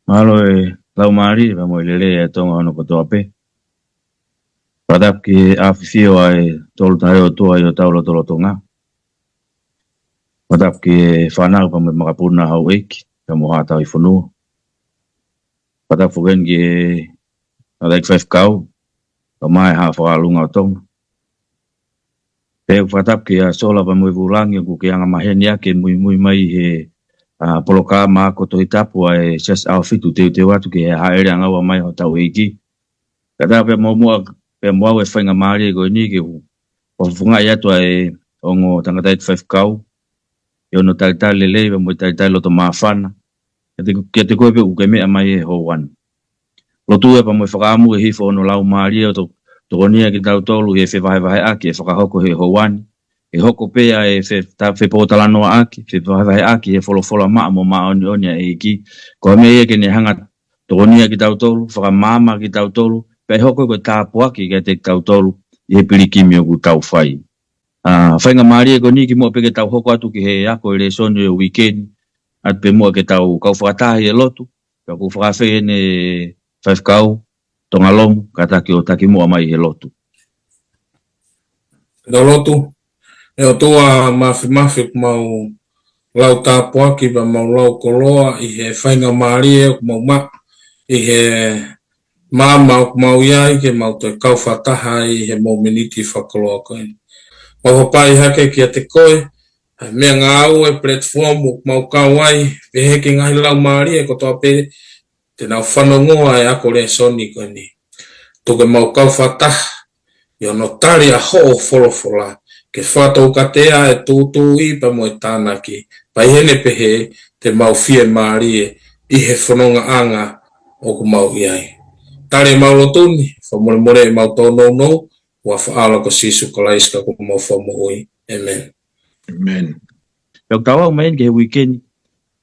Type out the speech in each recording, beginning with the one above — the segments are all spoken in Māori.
Malo lau mari pa mo lele e tonga ono kotoape. Padap ki afifio ai tolu tayo tua yo taulo tolo tonga. Padap ki whanau pa mo makapuna hau eiki, pa mo hata i whanua. Padap fugen ki alaik whaifkau, pa mai haa whakalunga o tonga. Peo padap ki a sola pa mo i vulangi ku ki anga maheni ake mui mai he poloka maa koto hitapu ai ses au fitu te watu ki he haere anga wa mai ho tau eiki. Kada pe mo mua pe mo e whainga maari ko ni ki o funga ia to ai ongo tangata it 5 kau yo no tal lele pe mo tal lo to mafana ke te ko pe u ke me mai ho wan lo tu e pa mo whakaamu e hifo no lau maari o to konia ki tau tolu e vai aki e whakahoko he ho wan e hoko pe ai fe po talano aki fe vai aki e folo ma mo ma oni e ki ko me e ke ne hanga to konia ki tau tolu whakamama ki tau tolu pe hoko ko tāpuaki ke te tau tolu i he pirikimi o ku tau whai. Whainga maari e ko ni ki mua pe ke tau hoko atu ki he ako e le sonu e weekend at pe mua ke tau kau whakatahi e lotu pe ku whakawhi ne 5 kau tonga lomu kata ki o taki mua mai he lotu. Ka lotu e o toa mafi mau lau tāpuaki pa mau lau koloa i he whainga maari e ku mau ma i he Mama mau iai ke mau te kau whataha i he mau miniti whakaloa koe. Mau hapai hake ki a te koe, mea ngā au e platform o mau kau ai, pe heke ngahi lau maari e kotoa pe te nau whanongoa e ako le soni koe ni. Toke mau kau whataha, i ono tari a ho o wholofola, ke whatou katea e tūtū i pa mo e tāna ki, pa hene pehe te mau fie maari e i he whanonga anga o ku mau iai. Tare mau tuni, more mau tono no, wa faala ko sisu kalaiska ko mau famo oi. Amen. Amen. Yo tawa main ke weekend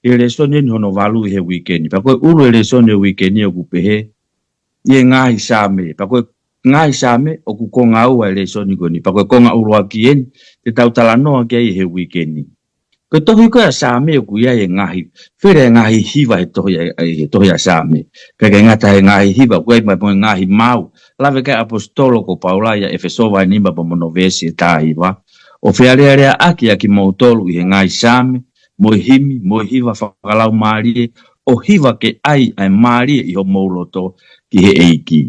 ele soni hono valu he weekend. Pa ko uru ele soni weekend o ku pehe ye ngai same. Pa ko ngai same o ku ko ngau ele soni goni. Pa ko nga uru akien te tau talano ke he weekend. Ko tohi ko same ku ya ye ngahi. Fere ngahi hiva he tohi ya same. Ka ngata he ngahi hiva ku mai mo ngahi mau. Lave ka apostolo ko Paula ya Efesova nimba po monovesi ta hiva. O fearea aki aki mo tolu i he ngai same. Mo himi, mo hiva whakalau maari o hiva ke ai maari i ho mauloto ki he eiki.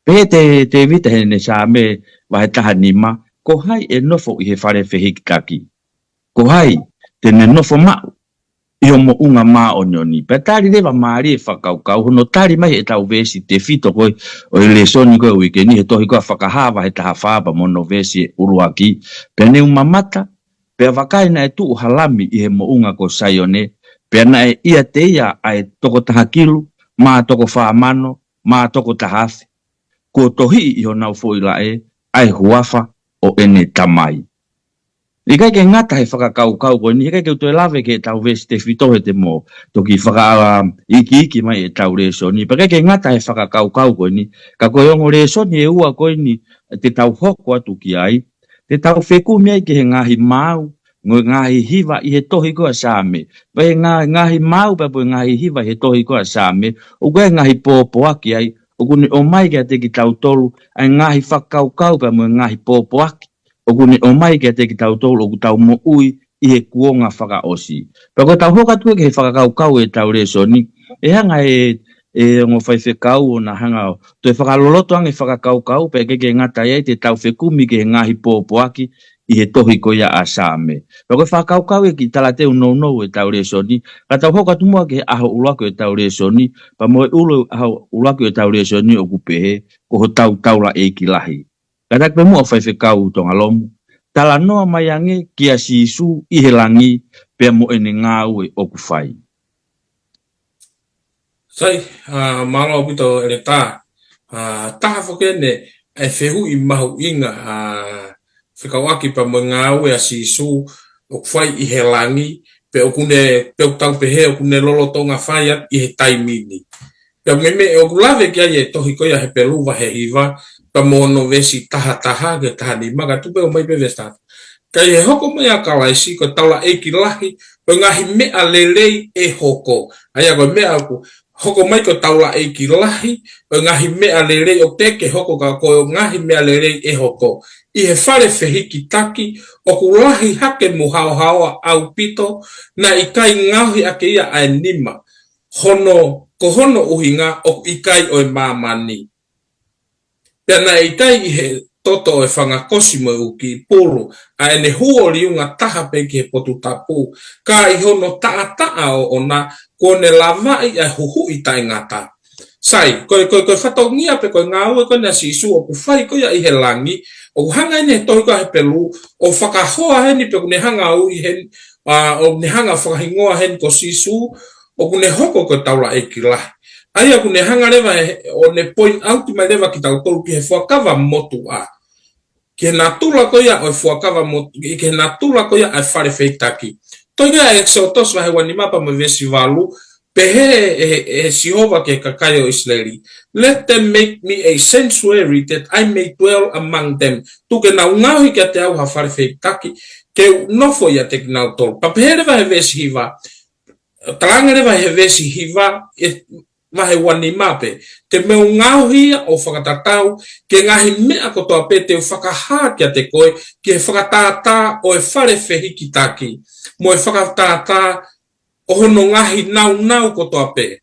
Pe te vita he ne same wa he taha nima. Ko hai e nofo i he whare whehikitaki. Ko hai te ne nofo mau i o mo unga maa o nyoni. Pe tari rewa maari e whakaukau, hono tari mai e tau vesi te fito koe o i le soni koe wikeni, he tohi koe whakahawa he taha whaba mono vesi e uruaki. Pe ne umamata, pe wakaina e tuu halami i he mo unga ko sayone, pe na e ia te ia ai toko taha kilu, maa toko whaamano, maa toko tahafi. Ko tohi i ho nau foila e, ai huafa o ene tamai. I kai ke ngata he whakakau koe ni, kai ke utoi lawe ke tau vesi te fitohe te mo, toki whaka iki mai e tau reso ni, pa kai ke ngata he whakakau koe ni, ka koe ongo reso ni e ua koe ni, te tau hoko atu ki ai, te tau wheku mea ke he ngahi mau, ngoi ngahi hiva i he tohi koa same, pa he ngahi mau pa po ngahi hiva he tohi koa same, o koe ngahi pōpoaki ai, o kuni o mai ke te ki tau tolu, ai ngahi whakau pa mo ngahi pōpoaki. O kuni o mai ke te ki tau tolu o ku tau mo ui i he kuonga whaka osi. Pa koe tau hoka tue ke he whakakau e tau reso ni, e hanga e ngo whaifekau o na hanga o. To e whakaloloto ang e whakakau pe ke ngata e te tau whekumi ke he ngahi pōpoaki i he tohi ko ia asame. Pa koe whakakau e ki talate no e tau reso ni, ka tau hoka tumua ke he aho ulako e tau reso ni, pa mo e ulo aho ulako e tau reso ni o kupehe, ko ho tau taula e ki lahi. Katak pe mua whaifekau tonga lomu. Tala noa maiange kia sisu i he langi pe mo ene ngau e oku whai. Sai, malo pito ele tā. Taha whakene e whehu i mahu inga whikawaki pa mo ngau e a sisu oku whai i he langi pe okune pe tau pehe okune lolo tonga whai at i he taimini. Pe meme e oku lave kia e tohi koia he peluwa he hiva pa mono vesi taha ke taha ni maga tupe o mai pe vestata. Kai he hoko mai a kalaisi ko taula e ki lahi, ko ngahi mea lelei e hoko. Ai ako mea aku hoko mai ko taula e ki lahi o ngahi mea lere o te ke hoko ka ko ngahi mea lere e hoko I he whare whihiki taki o ku lahi hake mu hao au pito na I kai ngauhi ake ia ai nima hono ko hono uhinga o I kai o mamani pia na I kai I he toto e whangakosi mo u ki polo a ene huo liunga taha pe ki he potu tapu ka I hono taa o ona kone lavai a huhu I tai ngata sai koe whatongia pe koe ngāua koe na sisu o ku whai koe I he langi o hanga ine toi ka he pelu o whakahoa heni pe kune hanga ui hen o ne hanga whakahingoa hen ko sisu o kune hoko ko taula e ki lahi aia kune hanga lewa o ne point out mai lewa ki tau tolu ki he whakawa motu a ki he natula koia o whakawa motu ki he natula koia ai whare feitaki toi ka exotos wahe wani mapa me vesi walu pehe Sihova ke kakayo Israeli. Let them make me a sanctuary that I may dwell among them. Tu ke na ungahi ke te au hawhare feitaki ke nofo ia te kinau tolu. Pa pehe rewa he vesi hiva. Talanga rewa he vesi hiva wahe wani mape. Te meo ngauhi o whakatatau ke ngahi mea kotoa pe te whakaha kia te koe ke whakatata o e whare whehiki taki. Mo e whakatata o hono ngahi nau kotoa pe.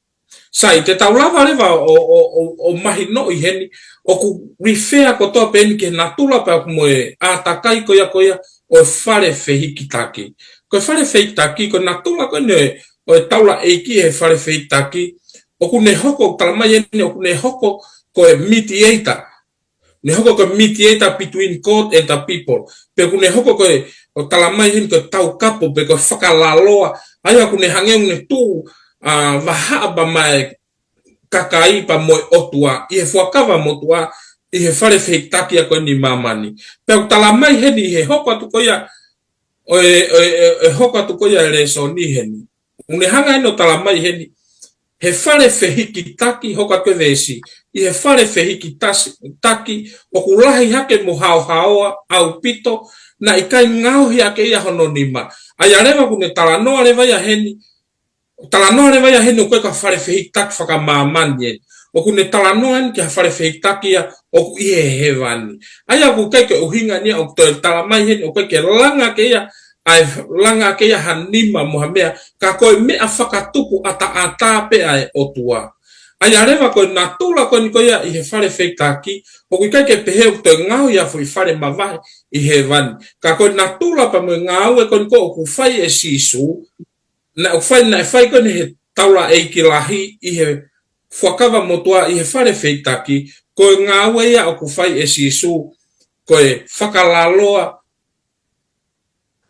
Sai, te taulawa rewa o mahi no I heni, o ku rifea kotoa pe ni ke natula pe aku moe a takai koia o e whare whehiki taki. Ko e whare whehiki taki, ko natula koe ne o e taula eiki e whare whehiki taki, o ku ne hoko, talamai ene, o ku ne hoko ko e mediator. Ne hoko ko mediator between God and the people. Pe ku ne hoko ko e o talamai ene ko tau kapo, pe ko whakalaloa, aia ku ne hangeu ne tū wahaaba mai kakai pa moe otua, I he whakawa motua, I he whare whehitaki a koe ni mamani. Peo talamai heni he hoko atu koia, e hoko atu koia e reso ni heni. Une hanga ino talamai heni, he whare whehiki taki hoko atu vesi, I he whare whehiki taki, o kulahi hake mo haoa, au pito, na I kai ngauhi ake ia hono nima. Aia rewa kune talanoa rewa ia heni, talanoa rewa ia heni o koe ka whare whehitaki whakamamani heni. O kune talanoa heni ki ha whare whehitaki ia o ku ihe hewani. Aia ku kei ke uhinga nia o toi talamai heni o koe ke langa ke ia, ai langa ke ia hanima mohamea, ka koe mea whakatupu ata pe ai o tua. Aia rewa koe natula koe ni koe ia I he whare whehitaki, o ku kei ke pehe o toi ngau ia fui whare mawahi I he vani. Ka koe natula pa mo ngau e koe ni koe o ku whai e sisu, na o whai na e whai koe ni he taula e ki lahi I he whakawa motua I he whare whehitaki, koe ngau e ia o ku whai e sisu, koe whakalaloa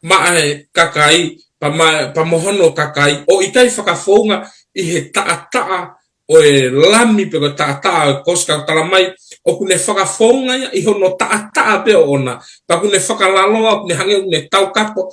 maae kakai, pa mohono kakai, o I kai whakafonga I he taa o e lami pe ko taa koska talamai o kune whakafonga ia I hono taa pe o ona pa kune whakalaloa kune hange kune tau kapo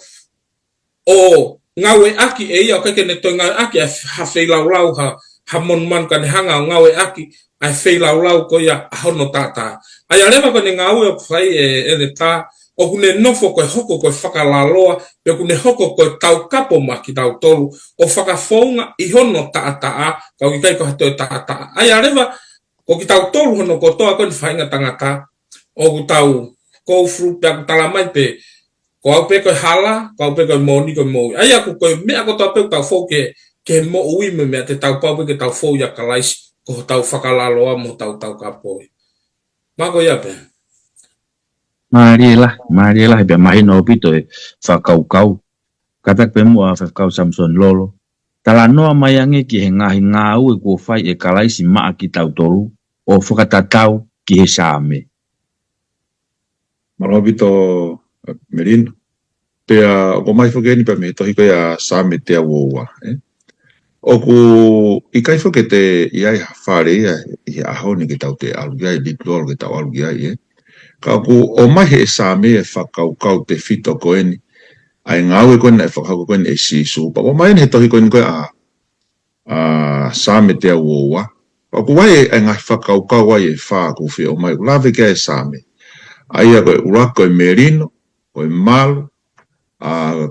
o ngau e aki e ia o keke ne toi ngau e aki a hawhei laulau ha monman ka ne hanga o ngau e aki a hawhei laulau ko ia a hono taa ai arewa ko ne ngau e o kwhai e ne taa o kune nofo koe hoko koe whakalaloa, pe kune hoko koe tau kapo ma ki tau tolu, o whakafonga I hono taa, kau ki kai ko hatoi taa. Ai arewa, ko ki tau tolu hono kotoa koe ni whainga tangata, o ku tau go through pe aku talamai pe, ko au pe koe hala, ko au pe koe moni koe moi. Ai aku koe mea kotoa pe tau fau ke mo ui me mea te tau pau pe ke tau fau ia kalaisi, ko tau whakalaloa mo tau kapo. Mako ia pe. Mariela be mai no pito e whakaukau. Katak pe mua whakau Samson lolo. Tala noa mai ange ki he ngahi ngau e kua whai e kalaisi maa ki tau tolu o whakatatau ki he saame. Maro pito Merino. Pea o mai whakeni pa me tohi koe a saame te awoa. O ku I kai whake te iai whare ia I aho ni ke tau te alu iai, litolo ke tau alu iai Ka ku o mai he saame e whakaukau te whito koeni. Ai ngau e koeni e whakau koeni e sisu. Pa o mai he tohi koeni koe a saame te awoa. Pa ku wai e ngai whakaukau wai e whaku whio o mai. Lave kia e saame. Ai a koe urako e merino, koe malu,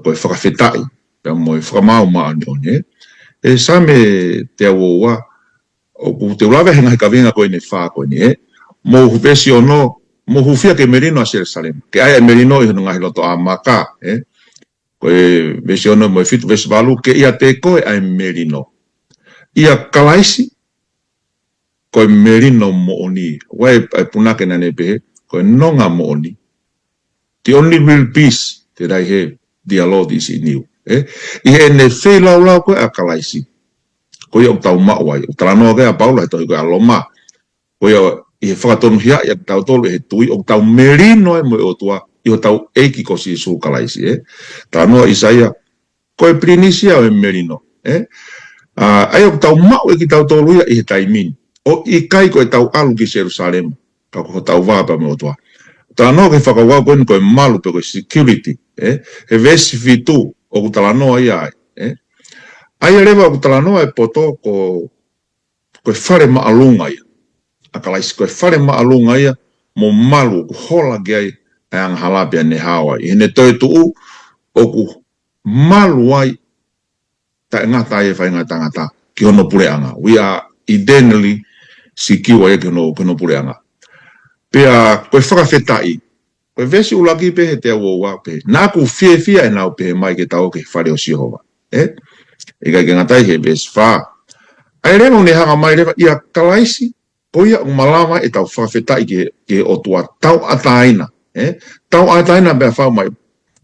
koe whakawhetai. Pea mo e whakamau maa ni one. E saame te awoa. o ku te ulawe henga ka vinga ko ni fa ko ni mo hu pesi ono mo hu fia ke merino a Jerusalem ke ai merino i nga hiloto a maka ko vesi ono mo fitu vesi balu ke ia te ko ai merino ia kalaisi ko merino mo oni wai puna ke na ne pe ko nonga mo oni the only real peace that I have dear Lord is in you i ne fe la ko a kalaisi ko ia tau mawai o trano ga Paulo to ga loma ko ia i whakatonu hia ia tau tolu he tui o tau merino mo o tua i o tau eiki ko si su kalaisi trano Isaia ko e prinisia o merino ai o tau mau e ki tau tolu ia i he taimin o i kai ko e tau alu ki Jerusalem ka ko tau wapa mo o tua trano ke whakawau ko e malu pe ko security he vesi fitu o kutalanoa ia ai rewa kutalanoa e poto ko e whare maalunga ia a kalaisi ko e whare maalunga ia mo malu ku hola ki ai e ang halapia ne hawa i hene toi tuu o ku malu ai ta ngata e whai ngata ki hono pule anga we are identity secure e ki hono pule anga pea ko e whakawhetai ko e vesi ulaki pe he te awoa pe nā ku fia e nau pe mai ke tau ke whare o Sihova e kai ke ngatai he vesi wha ai reno ne hanga mai rewa ia kalaisi ko ia malama e tau whawhetai ke o tua tau ataina tau ataina bea whau mai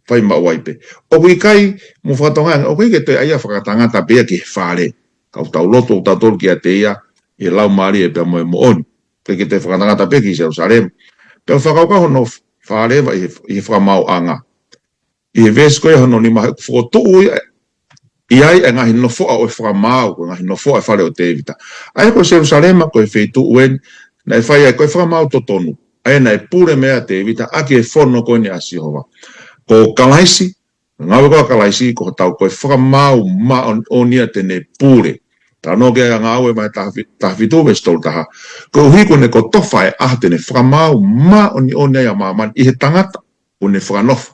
whai mawai pe o kui kai mo whatonga o kui ke te aia whakatangata pea ke whare kau tau loto o tau tolu ki a te ia e lau maari e pea moe mo oni pe ke te whakatangata pea ki Jerusalem pea whakauka hono wharewa i whamau anga i he vesko e hono ni mahi whotu i ai e ngahi nofoa o e whamau ko ngahi nofoa e whare o Tevita ai ko Jerusalema ko e wheitu uen na e whai ai ko e whamau totonu ai na e pure mea Tevita aki e whono ko ni a Sihova ko kalaisi ngawe ko kalaisi ko tau ko e whamau ma o nia tene pure tano ke ngawe mai tahvitu vestol taha ko hiko ne ko tofa e ahtene whamau ma o nia ya maman i he tangata o ne whanof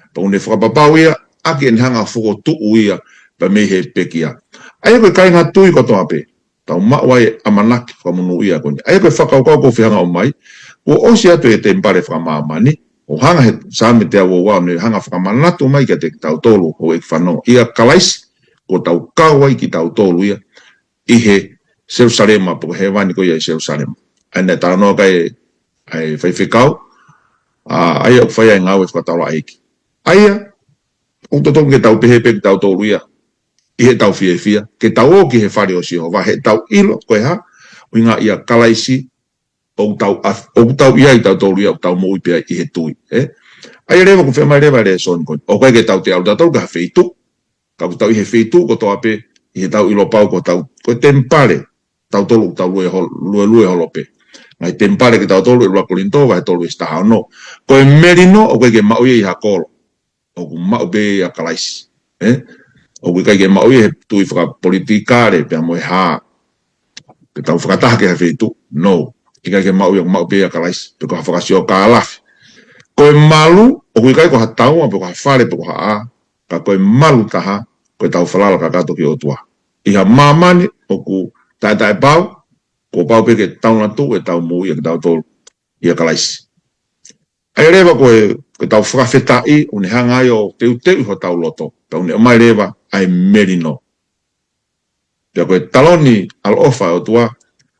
pa o ne whapapau ia aki en hanga whokotu ia pa me he pekia ai ko kai nga tui ko toa pe tau mawai amanaki whamunu ia koni ai ko whakaukau ko whihanga o mai ko osi atu e te mpare whamamani o hanga he same te awo wau ne hanga whakamanatu mai ka te tau tolu o e whanau ia kalaisi ko tau kawai ki tau tolu ia i he Jerusalema po he wani ko ia i Jerusalema ai ne tano kai ai whaiwhikau ai o whai ai ngau e whakataula aiki ai o to ke tau pehe pe tau tolu ia i he tau fia ke tau o ki he whare o Sihova he tau ilo koe ha o inga ia kalaisi o tau ia i tau tolu ia o tau mo ipea i he tui ai rewa ku whemai rewa re son koe o koe ke tau te au tau ka wheitu ka ku tau i he wheitu ko toa pe i he tau ilo pau ko tau ko tempare tau tolu tau lue holope ngai tempare ke tau tolu i lua kolinto vai tolu i staha no ko e merino o koe ke mau i hakolo o ku mau be i a kalaisi o koe ke mau i he tui whaka politikare pe mo e haa ke tau whakataha ke he wheitu no i kai ke mau be i a kalaisi pe ko ha whakasio ka alafi ko e malu o koe kai ko ha taua pe ko ha whare pe ko ha a ka ko e malu taha ko tau whalala ka kato ki o tua. I ha mamani o ku tai pau, ko pau pe ke tau na tu e tau mui e ke tau tolu i a kalaisi. Ai rewa ko tau whakawhetai o ne hanga i o teu ho tau loto, tau ne o mai rewa ai merino. Pea ko e taloni al ofa o tua,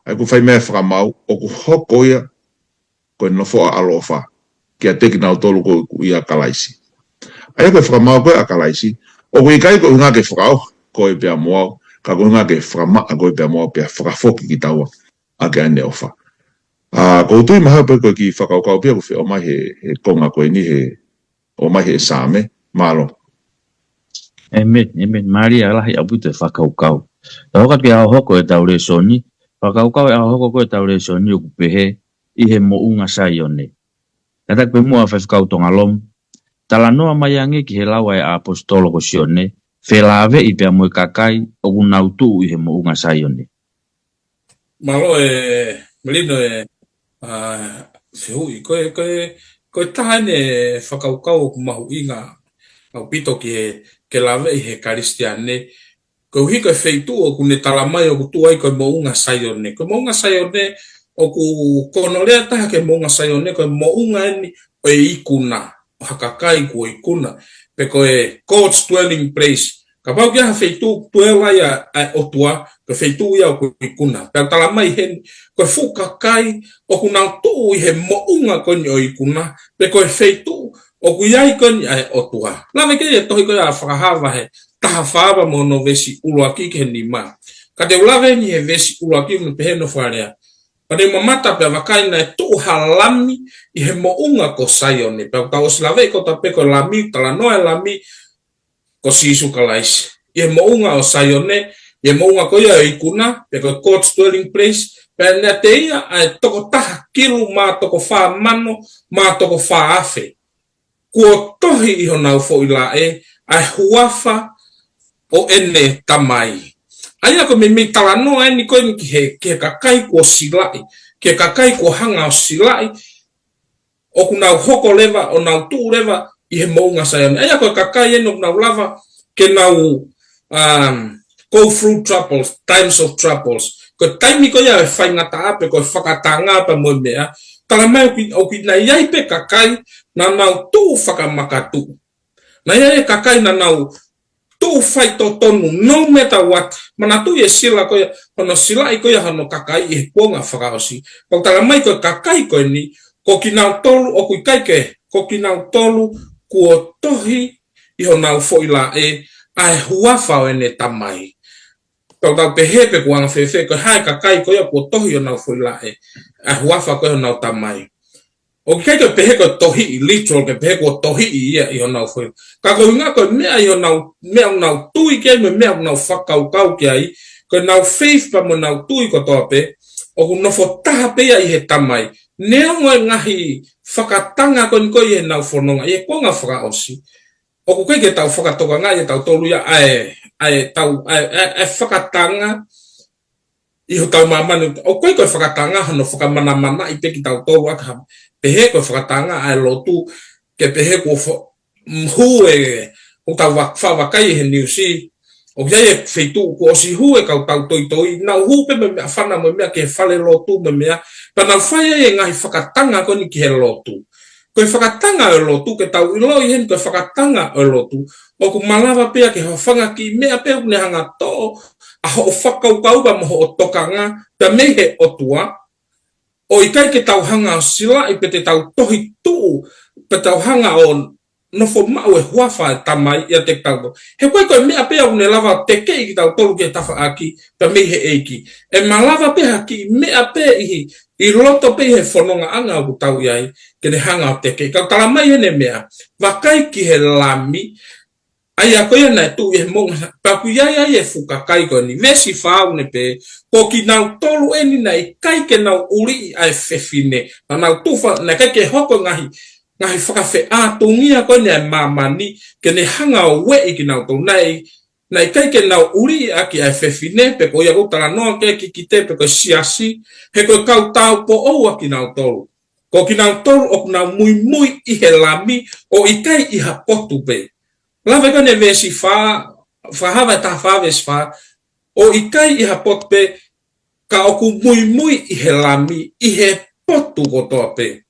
ai ku whai mea whakamau o ku hoko ia ko e nofoa al ofa, ki a teki nau tolu ko i a kalaisi. Ai ko e whakamau ko a kalaisi, o kui kai ko hunga ke whakao, ko e pia moao, ka ko hunga ke whakama a ko e pia moao pia whakafoki ki taua a ke ane ofa. Ko tui maha pe ko ki whakao kau pia ko whi o mai he konga ko ni he, o mai he same, malo. Amen, Maria alahi abu te whakao kau. Ta hoka ke ao hoko e taure soni, whakao kau e ao hoko ko e taure soni o kupehe, i he mo unga sai one. Tatak pe mua whakao tonga lom, tala noa mai ange ki he lawa e apostolo ko sione, whelave i pia moe kakai o unau tu i he mo unga saione. Malo melino se hui, koe tahane whakaukau ku mahu inga au pito ki he lave i he karistiane ko hika feitu o ku ne talamai o ku tuai ko mo unga sayone ko mo unga sayone o ku konolea taha ke mo unga sayone ko mo unga ni o ikuna o hakakai ku ikuna pe ko God's dwelling place ka pau kia feitu tuela ya o tua ko feitu ya ku ikuna pe talamai hen ko fuka kai o ku nau tu he mo unga ko ni o ikuna pe ko feitu o ku yai ko ni o tua la me ke to ko ya whakahava he taha whaaba mo no vesi uloaki ke ni ma. Ka te ulawe ni he vesi uloaki mo pehe no wharea. Pa ne mamata pe wakai na e tu halami i he mo unga ko sayone. Pe ka oslawe ko ta pe ko lami, tala noe lami ko sisu kalaisi. I he mo unga o sayone, i he mo unga ko ia ikuna, pe ko God's dwelling place, pe ne te ia ai toko taha kilu ma toko wha mano, ma toko wha afe. Kua tohi i honau fo ila ai huafa o ene tamai. Aia ko me tala noa ni ko ni ke kakai ko silai, ke kakai ko hanga o silai, o kuna hoko leva, o nau tu leva, i he mounga sayane. Aia ko kakai eno kuna lava, ke nau go through troubles, times of troubles. Ko taimi ko ia e whaingata ape, ko e whakatanga ape mo mea, tala mai o ki na iai pe kakai, na nau tu whakamakatu. Na iai kakai na nau tu fai to tonu, no matter what. Mana tu e sila ko ya, hono sila i ko ya hono kakai e kuonga whakaosi. Pau tala mai ko kakai ko ni, ko kinau tolu, o kui kaike, ko kinau tolu, kuo tohi, i honau foila ai huafa o ene tamai. Pau tau pehepe kuanga fefe, ko hai kakai ko ya kuo tohi honau foila ai huafa ko honau tamai. O kai ko pehe ko tohi literal ke pehe ko tohi ia i honau foi. Ka ko nga ko mea i honau mea nau tui ke me mea nau whakau kau ke ai ko nau faith pa mo nau tui ko tope o ku nofo taha pe ia i he tamai. Nea ngoe ngahi whakatanga ko niko i he nau whanonga i he ko nga whakaosi. O ku kai ke tau whakatoka nga i tau tolu ia tau whakatanga i ho tau mamanu. O kai ko whakatanga hano whakamana i peki tau tolu aka pehe ko whakatanga ai lotu ke pehe ko hue o tau whakawakai he niusi o kia e wheitu ko o si hue kau tau toi na hupe me mea whana me mea ke whale lotu me mea pa na whaia e ngahi whakatanga ko ni ki he lotu ko e whakatanga e lotu ke tau ilo i hen ko e whakatanga e lotu o ku malawa pea ke hawhanga ki mea pea kune hanga to a ho o whakau kauba mo ho o tokanga pe mehe o tua o i kai ke tau hanga o sila i pe te tau tohi tu pe tau hanga o nofo mau e huafa tamai ia te tau. He koe koe mea pea une lava te kei ki tau tolu ke tafa aki pe mehe eiki. E malava pea ki mea pea i loto pea he whanonga anga o tau iai ke ne hanga o te kei. Kau tala mai hene mea, wakai ki he lami, ai a koe na tu e monga, paku iai ai e fukakai koe ni, vesi whau ne pe, ko ki nau tolu eni na i kai ke nau uri ai whewhine, na nau tuwha, na kai ke hoko ngahi whakawhe ātungia koe ni ai mamani, ke ne hanga o wei ki nau tolu, na i kai ke nau uri aki ai whewhine, pe ko ia utara noa ke ki te, pe ko siasi, he koe kau tau po oua ki nau tolu. Ko ki nau tolu o nau mui i he lami, o i kai i ha potu pe. Lava ka ne vesi whahawa ta whawes wha, o i kai i ha pot pe, ka oku mui i he lami, i he potu ko toa pe.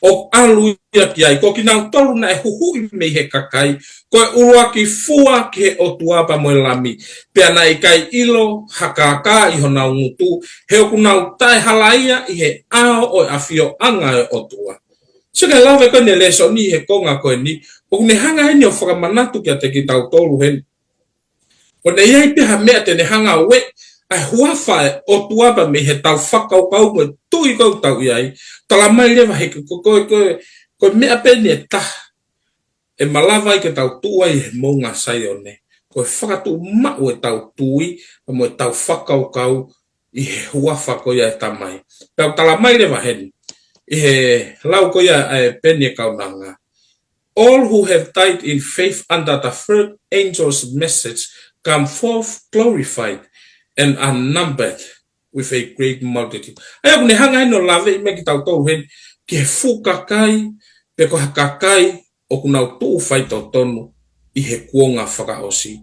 O alu ia ki ai, ko ki nau tolu na e huhui me he kakai, ko e urua ki fua ki he o tuapa mo e lami. Pea na i kai ilo, hakaka i ho nau ngutu, he oku nau tai halaia i he ao o afio anga e o tua. So ke lava ka ne leso ni he konga koe ni, o ne hanga heni o whakamanatu kia te ki tau tolu heni. O ne iai peha mea te ne hanga we, ai huawha o tuaba me he tau whakau kau mo tui kau tau iai, tala mai lewa he koe mea pene e taha. E malawa i ke tau tua i he mounga sai o ne. Koe whakatu mau e tau tui, mo e tau whakau kau i he huawha koe e tamai. Pau tala mai lewa heni, i he lau koe e pene kau nanga. All who have died in faith under the third angel's message come forth glorified and unnumbered with a great multitude. Ai kune hanga ino lave i me ki tau tau hen, ki he fukakai, pe ko hakakai, o kuna tu fai tau tonu, i he kuonga whakaosi.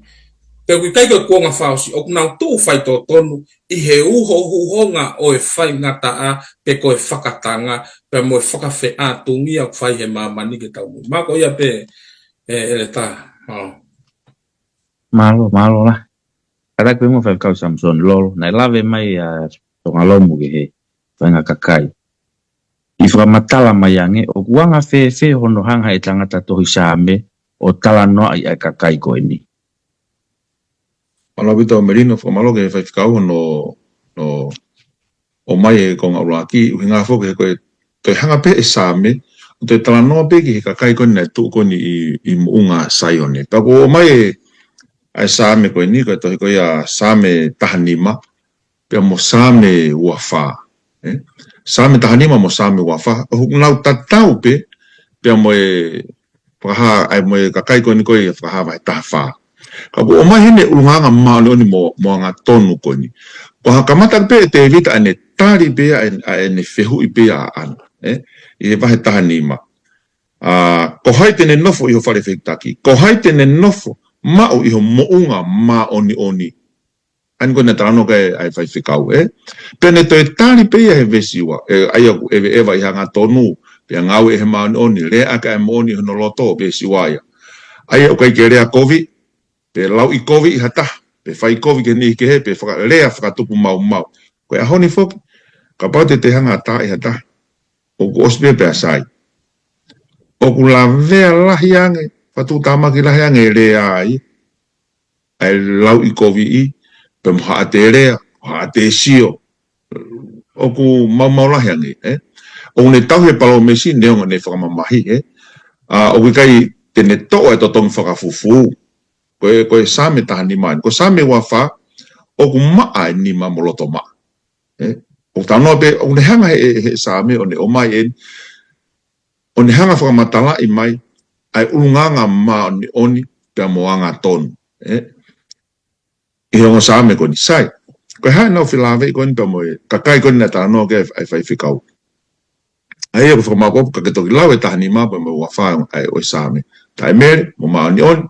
Pe kui kai ko nga fausi o na tu fai to tonu I he uho o e fai ngata a pe ko e whakatanga pe mo e whakawhe a tungi au fai he mamani ke tau. Ma ko ia pe ele ta. Malo lah. Kata koe mo fai kau Samson lolo. Nai lave mai tonga lomu ke he. Fai ngā kakai. I whakamatala mai ange o kuanga fe hono hanga e tangata tohi saame o tala noa I kakai koe ni. Malo bita o Merino whakamalo ke whai whikau no o mai e konga uraki uhi ngā whoke he koe toi hanga pe e sāme o te tala noa pe ki he kakai koe nei tuk koe ni I muunga saione. Pako o mai e sāme koe ni koe tohi koe a sāme tahanima pe mo sāme uawha. Sāme tahanima mo sāme uawha. O nau tatau pe mo e whakaha ai mo e kakai koe ni koe e whakaha vai tahawha. Kako o mai hene ulunganga maone oni mo ngā tonu koe ni. Ko hakamata pe te vita ane tari pe ane whehu I pe a ana. I he wahe tahanima. Ko hai tene nofo iho whare whekitaki. Ko hai tene nofo mao iho mounga ma oni. Ani koe ne tarano kai ai whai whikau. Pene toi tari pe he vesiwa. Ai aku ewa iha ngā tonu. Pe ngau he ma oni. Rea ka e mo oni hono loto vesiwa ia. Ai aku kai ke rea COVID. Pe lau I COVID I hata, pe whai COVID ke ni ke he, pe lea whakatupu mau. Koe a honi whoki, ka pau te hanga ata I hata, o ku ospe pe asai. O ku la vea lahi ange, whatu tamaki lahi ange lea ai, ai lau I COVID I, pe mha ate lea, mha ate sio, o ku mau lahi ange, O ne tau he palo mesi, neonga ne whakamamahi, o ku kai tene toa e totong whakafufu, koe same tahanima, ko same wafa, o ku maa ni ma moloto maa. O tanoa pe, o ne hanga he same, o ne o mai en, o ne hanga whakamatala I mai, ai ulunganga maa ni oni, pia moanga tonu. I hongo same ko ni sai. Koe hae nau whilawe ko ni pia moe, kakai ko ni na tanoa ke ai whai whikau. Ai e ko whakamakopu, ka ke toki lau e tahanima, pia moe wafa ai o same. Tai mere, mo maa ni oni,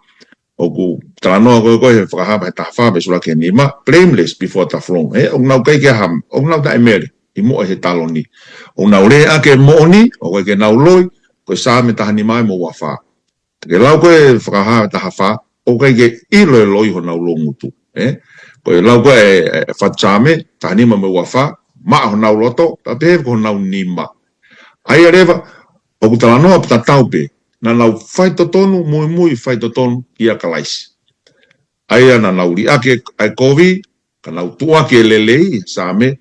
o ku tanoa koe he whakahama he tahawha me sura ke nima, blameless before taflong. O nau kai ke ham, o nau ta emere, I mo he talo ni. O nau rea ke mo ni, o koe ke nau loi, koe sāme tahanima mo wafa. Ke lau koe whakahama tahawha, o kai ke ilo loi ho nau longutu. Koe lau koe whatsame, tahanima mo wafa, maa ho nau loto, ta pehe ko nau nima. Ai arewa, o ku talanoa pata taupe, na nau whaito tonu, mui whaito tonu, ia kalaisi. Aia na nau li ake ai kovi, ka nau tua ke lelei, same,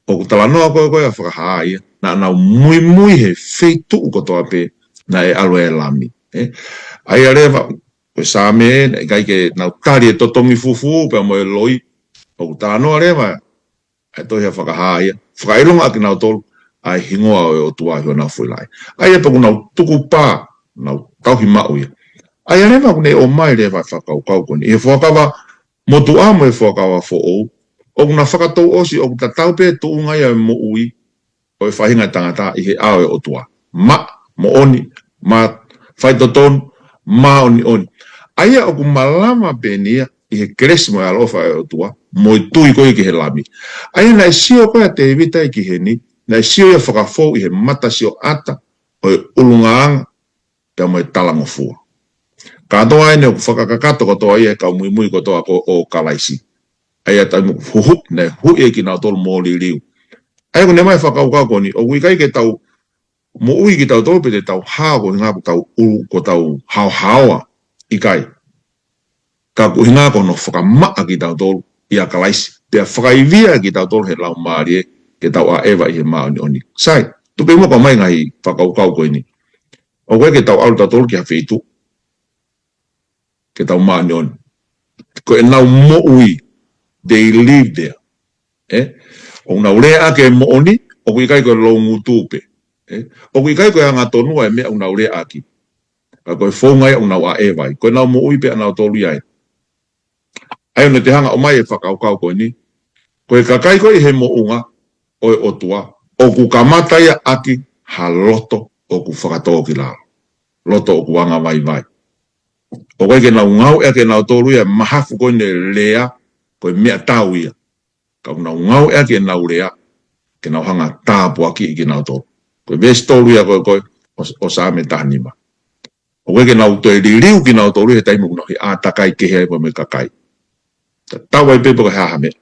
o ku talanoa koe a whakahaa ia, na nau mui he wheitu ukotoa pe, na e alo e lami. Aia rewa, koe same, na kai ke nau tari e totongi fufu, pe mo e loi, o ku talanoa rewa, ai toi ha whakahaa ia, whakailonga ake nau tolu, ai hingoa o tua hio nau whuilai. Aia pa ku nau tuku pā, nau tauhi mau ia. Ai arewa kune o mai rewa whakau kone. I he whakawa, motu amo e whakawa who'ou. O kuna whakatou osi, o kuta taupe tu ungai au mo ui, o e whahinga tangata I he ao e o tua. Ma, mo oni, ma whaitotonu, ma oni. Aia o ku malama penia, I he keresi mo e alofa e o tua, mo I tui koi ki he lami. Aia na e sio koe te evita I ki he ni, na e sio ia whakafou I he mata sio ata, o e ulungaanga, te mo e talango fua. Katoa ene o whakakakato kotoa ia kau mui kotoa o kalaisi. Aia taimu huhuk ne hui e ki nao tolu mōli riu. Aia ko ne mai whakaukau koni, o kui kai ke tau, mo ui ki tau tolu pe te tau hao ko hinga ko tau uru ko tau hao I kai. Ka ko hinga ko no whakamaa ki tau tolu ia kalaisi. Pea whakaivia ki tau tolu he lau maari e, ke tau a ewa I he maoni oni. Sai, tupe mo ka mai ngai whakaukau koni. O koe ke tau alu tau tolu ki hawhitu. Ke tau maani oni. Ko e nau mo ui, they live there. O nau rea ke mo oni, o kui kai ko longu tupe. O kui kai ko anga tonua e mea o nau rea aki. Ka koe whongai o nau a ewai. Ko e nau mo ui pe nau tolu iai. Ai o ne te hanga o mai e whakaukau ko ni. Ko e kakai ko I he mo unga, o e otua. O ku kamata ia aki, ha loto o ku whakatoa ki lao. Loto o ku anga vai. O koe ke nau ngau ea ke nau tolu ia mahafu koe ne lea koe mea tau ia. Kau nau ngau ea ke nau lea ke nau hanga tāpua ki ke nau tolu. Koe vesi tolu ia koe o saa me tahanima. O koe ke nau toi ririu ki nau tolu he taimu kuno hi ātakai ke hea koe me kakai. Tau ai pepe koe hahame.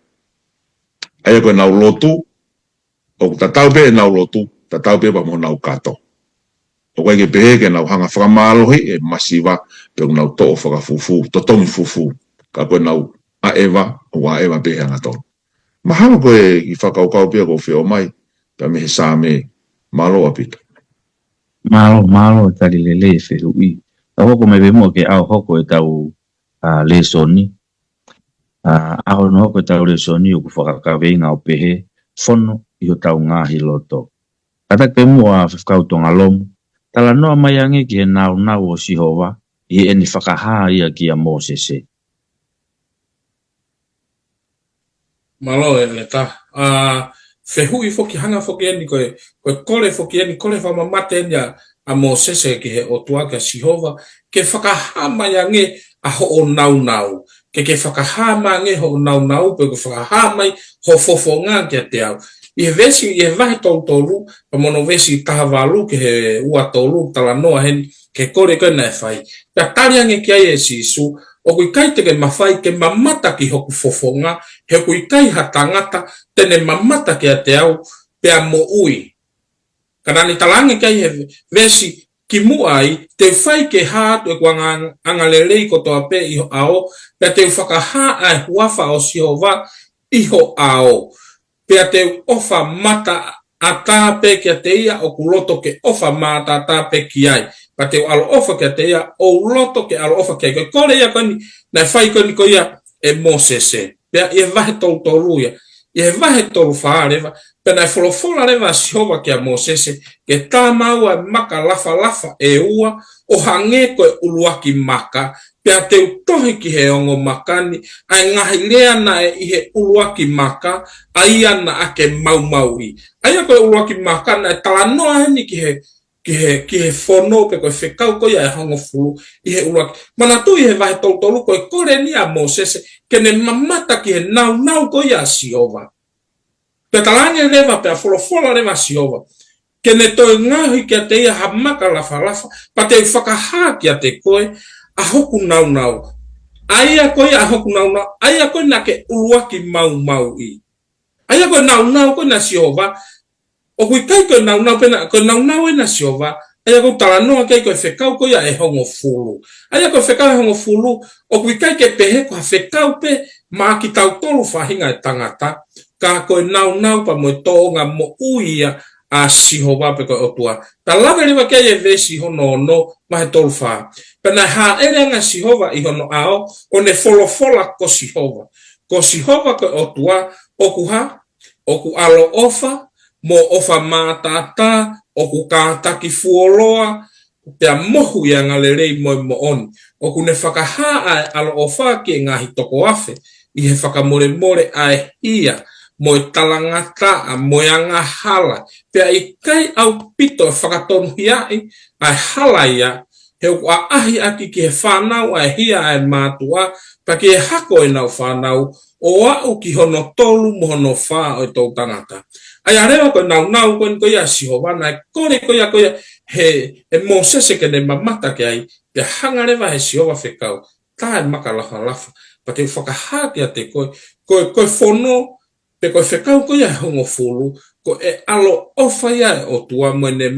Aia koe nau lotu, o ta tau pe nau lotu, ta tau pe pa mo nau kato. O koe ke pehe ke nau hanga whakamalohi e masiva pe nau to'o whakafufu, to tongi fufu. Ka koe nau a ewa, o a ewa pehe anga tonu. Mahalo koe i whakaukau pia ko whio mai, pe me he sāme malo apito. Malo tali lele fe ui. Hoko me bemo ke au hoko e tau le soni. Aho no hoko e tau le soni o ku whakakaweinga o pehe fono i o tau ngahi loto. Katak pe mua whiwhakau tonga lomu. Tala noa mai ange ki he nau o Sihova i eni whakahaa ia ki a Mosese. Malo e le ta. Fehui foki hanga foki eni koe kole foki eni kole whamamate eni a Mosese ki he o tuaka Sihova ke whakahama yange a ho o nau. Ke whakahama nge ho o nau pe ke whakahama ho fofonga ki a te au. I vesi i vahe tolu pa mono vesi tahavalu ke he ua tolu tala noa hen ke kore koe nai whai. Pea tari ange ki ai e sisu o kui kai te ke mawhai ke mamata ki hoku fofonga he kui kai ha tangata tene mamata ki a te au pea mo ui. Kanani talange kai he vesi ki muai te whai ke hātu e kua angalelei ko toa pe iho ao pea te whakaha ai huafa o Sihova iho ao. Pea te ofa mata a tāpe ki a te ia o kuloto ke ofa mata a tāpe ki ai. Pa te alo ofa ki a te ia o loto ke alo ofa ki ai. Kore ia koni, nai whai koni ko ia e Mosese. Pea ia vahe tolu ia. Ia vahe tolu whaa rewa. Pea nai wholofola rewa Sihova ki a Mosese. Ke tā maua maka lafa e ua o hange koe uluaki maka. Pea te utohi ki he ongo makani, ai ngahi lea na e ihe uluaki maka, ai ana ake maui. Ai koe uluaki maka na e tala noa heni ki he whono pe koe whekau koe e hongo fulu, i he uluaki. Mana tu i he vahe tolu koe kore ni a Mosese, kene mamata ki he nau koe a Sihova. Pea talange rewa pea wholofola rewa Sihova. Kene toi ngahi ki a te ia ha maka lafa, pa te whakaha ki a te koe, a hoku nau. Aia koe a hoku nau. Aia koe na ke uluaki mau i. Aia koe nau koe na Sihova. O kui kai koe nau pena, koe nau e na Sihova. Aia koe tala noa kai koe whekau koe a e hongo fulu. Aia koe whekau e hongo fulu. O kui kai ke pehe koe whekau pe maa ki tau tolu whahinga e tangata. Ka koe nau pa mo toonga mo uia a Sihova pe koe otua. Ta lawe rewa kia e vesi hono mahe tolu wha. Pena ha erenga Sihova i hono ao, o ne wholofola ko Sihova. Ko Sihova ko otua, oku ha, oku alo ofa, mo ofa mātata, oku kātaki fuoloa, pea mohu ia ngalerei moi mo oni. Oku ne whakaha ai alo ofa ki ngahi toko afe, i he whakamore ai ia, mo talangata a mo anga hala, pea i kai au pito whakatonu hiai, ai hala ia, he ua ahi aki ki he whanau ai hia ai mātua, pa ki he hako e nau whanau, o au ki hono tolu mo hono wha o i tau tangata. Ai arewa koe nau koe ni koe a Sihova, nai kore koe he Mosese ke ne mamata ki ai, pe hanga rewa he Sihova whekau, tā e maka lafa, pa te whakaha ki a te koe whono, pe koe whekau koe a hongo fulu, ko e alo ofa ia o tua mwene,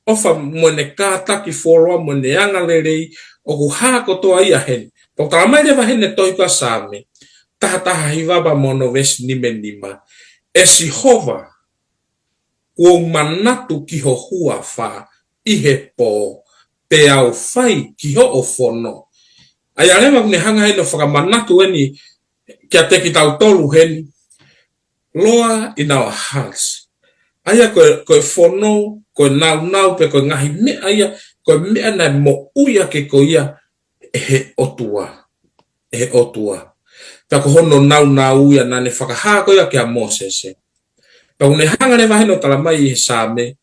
ofa mwene kātaki wholoa, mwene angalerei, o ku hako toa ia hen. Tau tala mai rewa hene toi ka sāme, taha hiwaba mono vesi nima. E Sihova, kua manatu ki ho hua wha, ihe po, pe au whai ki ho o whono. Ai arewa kune hanga hene whakamanatu eni, kia teki tau tolu heni, loa in our hearts. Aya koe whono, koe nau pe koe ngahi mea ia, koe mea nai mo uia ke koe ia, he otua. Pea ko hono nau ia nane whakaha koe ia ke a Mosese. Pea une hanga rewa heno tala mai i he sāme,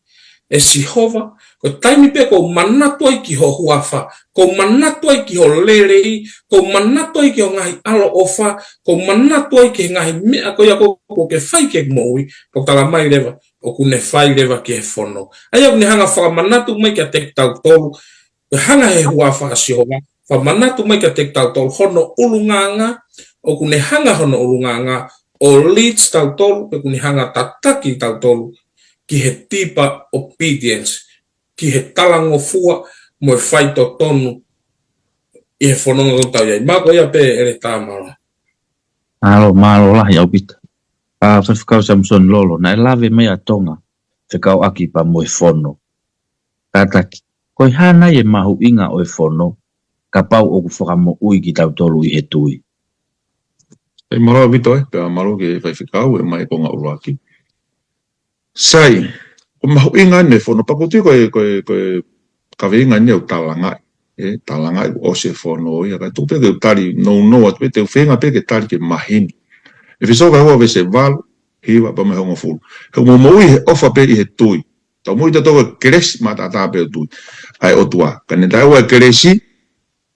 e sihova, ko taimi pe ko manatu ai ki ho huafa, ko manatu ai ki ho lerei, ko manatu ai ki ho ngai alo ofa, ko manatu ai ki ngai mea ko ia ko ke whai ke moui, ko tala mai lewa, o kune whai lewa ki he whono. Ai au ne hanga whaka manatu mai kia te tau tolu, ko hanga he huafa a sihova, wha manatu mai kia te tau tolu, hono ulunganga, o kune hanga hono ulunganga, o leads tau tolu, pe kune hanga tataki tau tolu, ki he tipa obedience, ki he talango fua, mo e whai to tonu, i he whanonga o tau iai. Mako ia pe ere tāmara. Malo lah ya ubita. Whakau Samson lolo, na e lawe mea tonga, whakau aki pa mo e whono. Kataki, koi hana e mahu inga o e whono, ka pau o ku whakamo ui ki tau tolu i he tui. E maro vito pe maro ke vai whakau e mai konga uraki. Sai, o mahu inga ne whono pakuti koe ka weinga ne o talanga, talanga o se whono ia kai tupe ke tari no atu te whenga pe ke tari ke mahini. E whisoka hua ve se walu, hiwa pa me hongo fulu. He mo moui he ofa pe i he tui. Tau mui ta toko keresi mata ata pe o tui. Ai o tua, ka ne tai ua keresi,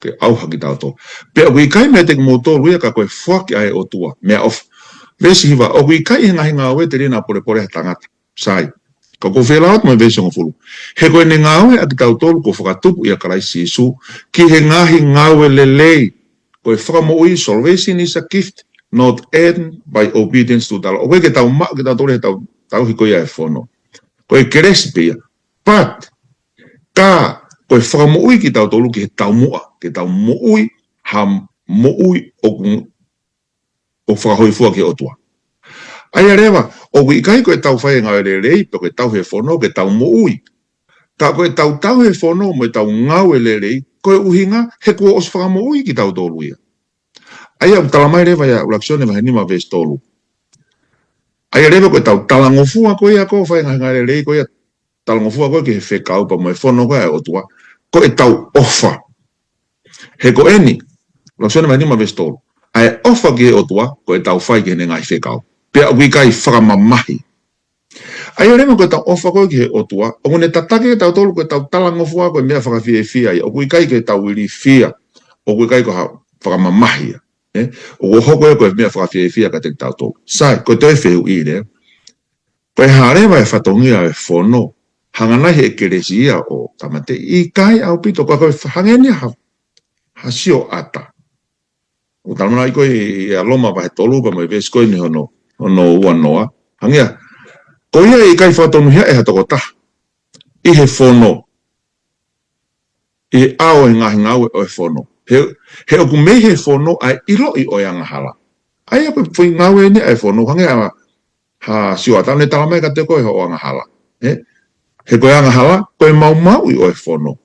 ke auha ki tau tō. Pe o kui kai mea te mo tō ruia ka koe whaki ai o tua, mea ofa. Vesi hiwa, o kui kai hinga hinga awe te rina pore pore tangata. Sai. Ka ko whela atu mai vesi hongo fulu. He koe ne ngāwe a ki tau tōru ko whakatupu ia karaisi Isu, ki he ngahi ngāwe lelei. Koe whakamoui, salvation is a gift, not earned by obedience to tala. O koe ke tau maa, ke tau tōre tau hiko ia e whono. Koe keresi pia. But, ka koe whakamoui ki tau tōru ki he tau mua, ke tau moui, ha moui o whakahoi fua ki otua. Aia rewa, o kui kai koe tau whae ngau ele rei, pe koe tau he whono, ke tau moui. Ka koe tau he whono, mo tau ngau ele rei, koe uhinga, he kua os whakamoui ki tau tōru ia. Aia talamai rewa ia ulaksione mahe nima ves tolu. Aia rewa koe tau talangofua koe ia koe whae ngare rei koe ia talangofua koe ki he whekau pa moe whono koe o tua. Koe tau ofa. He ko eni, ulaksione mahe nima ves tolu. Aia ofa ki he o tua, koe tau whae ki he ngai whekau. Pea ui kai whakamamahi. Aia rewa koe tau ofa koe ki he o tua. O kone tatake tau tolu koe tau talangofua koe mea whakawhie fia ia. O kui kai ke tau wiri fia. O kui kai koe whakamamahi ia. O hoko e koe mea whakawhiawhia ka te tau tō. Sai, koe toi whehu i reo. Koe harewa e whatongia e whono, hanganahi e keresia o tamate, i kai au pito, koe hangenia ha sio ata. O talamana i koe i aloma wahe tolu, pa mai ves koe ni hono ua noa. Hangia, koe ia i kai whatonuhia e hatoko ta. I he whono. I ao e ngahi ngau o e whono. He oku mei he whono ai ilo i o yanga hala. Ai ape pui ngawe ni ai whono, hange ha sio ata ne talamai ka te koe ho anga hala. He koe anga hala, koe mau i o e whono.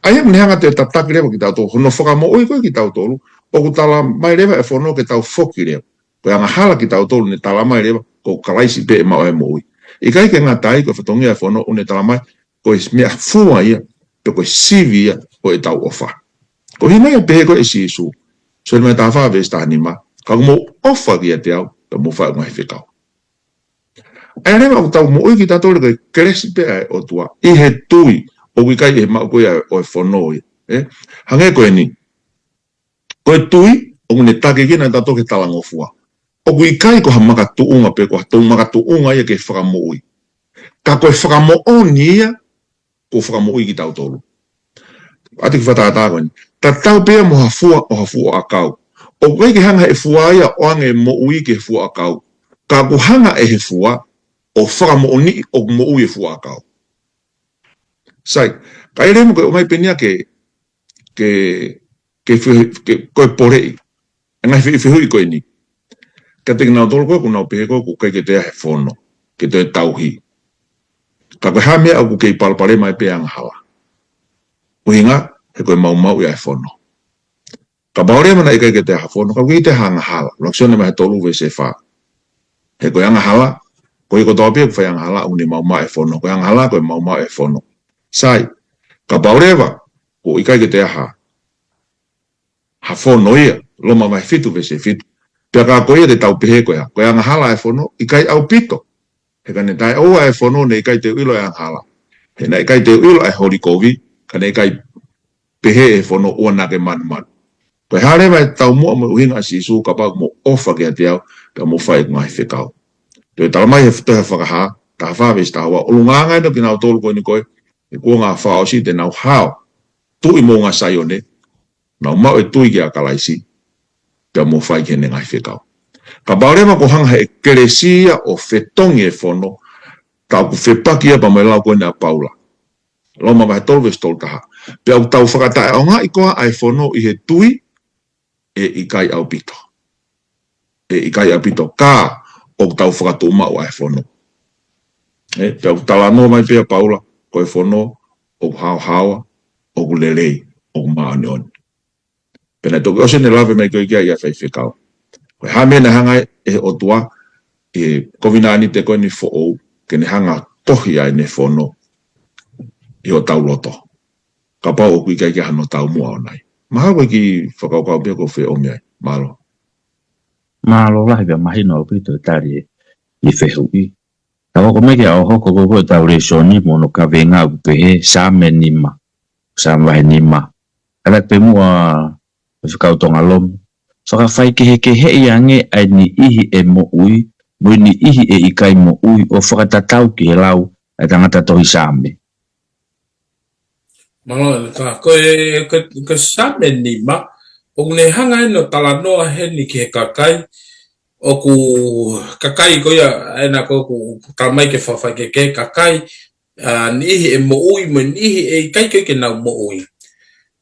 Ai ape hanga te tataki rewa ki tau tō, hono whakamo oi koe ki tau tōru, oku talamai rewa e whono ke tau whoki rewa. Koe anga hala ki tau tōru ne talamai rewa, ko karaisi pe e mau e mo ui. I kai ke ngā tai koe whatongia e whono, une talamai, koe mea fua ia, pe koe sivi ia, koe tau ofa. Ko hina e pehe ko e si Isu. So ni mai tā wha ves tā nima. Ka mo ofa ki a te au, ka mo wha ngai whikau. Ai rewa o tau mo ui ki tātou koe keresi pea e o tua. I he tui, o kui kai e mau koe o e whanoi. Hange koe ni. Koe tui, o kune take kina tātou ke talangofua. O kui kai ko ha maka tuunga pe, ko ha tau maka tuunga ia ke whakamo ui. Ka koe whakamo o nia, ko whakamo ui ki tātou. Ati ki whatātā koe ni. Ta tau pea mo hafua o akau. O koe ke hanga e fua ia o ange mo ui ke fua akau. Ka ku hanga e he fua o whaka mo ni o mo ui e fua akau. Sai, ka ere mo koe o mai penia ke koe porei. E ngai whihui koe ni. Ka te kinau tolo koe ku nau pehe koe ku kai ke te he whono. Ke te tauhi. Ka koe hamea au ku kei palpare mai pea ngahala. Uhinga, he koe mau ia e whono. Ka baure mana i kai ke te ha whono, ka koe i te hanga hala. Laksione mai he tolu ve se wha. He koe anga hala, koe ko tōpia ku whai anga hala, uni mau e whono. Koe anga hala, koe mau e whono. Sai, ka baure wa, ko i kai ke te ha whono ia, loma mai fitu ve se fitu. Pia ka koe te tau pehe koe ha. Koe anga hala e whono, i kai au pito. He ka ne tai oa e whono ne i kai te uilo e anga hala. He na kai te ulo ai hori kovi, kana kai pehe e fono ona ke man. Ko hare mai tau mo mo hinga si su ka pa mo ofa ke te au ka mo fai ngai fekau. Te tala mai he fta whakaha, ta whawe sta wa ulunganga no kina tolu ko ni koe, e ko ngā whao si te nau hao, tui mo ngā saione, nau mau e tui ki a kalaisi, te mo whai kene ngai whekau. Ka baurema ko hanga he keresia o whetongi e whono, tau ku whepaki pa mai lau koe nea paula. Loma mai tolu ves tolu taha. Pe au tau whakatae o ngā i koa ai whono i he tui, e i kai au pito. E i kai au pito ka, o tau whakatu mau ai whono. Pe au tala no mai pia paula, koe whono, o hao hawa, o lelei, o maanion. Pena toki ose ne lawe mai koe kia ia whai whekau. Koe hamena hangai e o tua, e kovinani te koe ni who'ou, ke ne hanga tohi ai ne whono, i o tau loto. Ka pau o kui kai kia hano tau mua o nai. Maha koe ki whakaukau pia ko whe o miai, malo. Malo lahi pia mahino o pito tari i whehui. Tawa ko meke au hoko koko tau resoni mono ka venga upehe same nima. Same wahe nima. Ala pe mua whakau tonga lomu. So ka whai kehe i ange ai ni ihi e mo ui, mo ni ihi e ikai mo ui o whakatatau ki he lau ai tangata tohi same. Malo, ko same nima, o ne hanga no tala noa he ni ki he kakai, o ku kakai koia ena ko ku tamai ke whawhai ke kakai, ni ihi e mo ui, mo ni ihi e kai ke nau mo ui.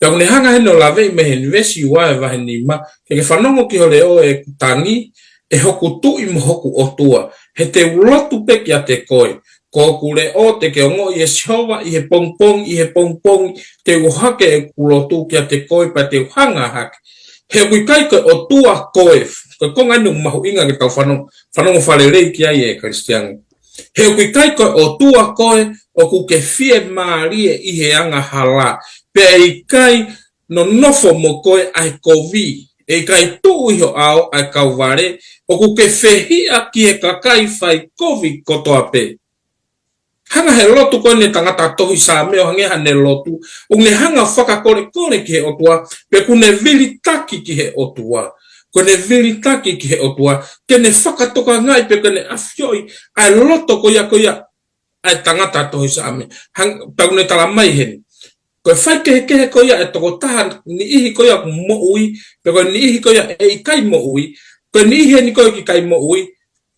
Pea ne hanga he no lawe me he nwesi ua e wahe nima, ke whanongo ki hore o e tangi, e hoku tui mo hoku o tua, he te ulotu peki a te koe, ko kure o te ke ongo i e sihowa, i he pongpong, te uhake e kulotu ki a te koe pa te uhanga hake. He wikai koe o tua koe, ko konga inu mahu inga ki tau whanongo whalerei ki ai e Kristiangi. He wikai koe o tua koe, o ku ke fie maarie i he anga hala, pe i kai no nofo mo koe ai kovi, e kai tuu iho ao ai kauvare, o ku ke whehia ki he kakai whai kovi kotoa pe. Hanga he lotu koe ne tangata tohi sa meo hangeha ne lotu, o ne hanga whakakore kore ki he otua, pe ku ne vilitaki ki he otua. Ko ne vilitaki ki he otua, ke ne whakatoka ngai pe ke ne afioi, ai loto koia ai tangata tohi sa me. Pau ne tala mai heni. Koe whai kehe koia e toko taha ni ihi koia mo ui, pe koe ni ihi koia e i kai mo ui, koe ni ihi ni koe ki kai mo ui,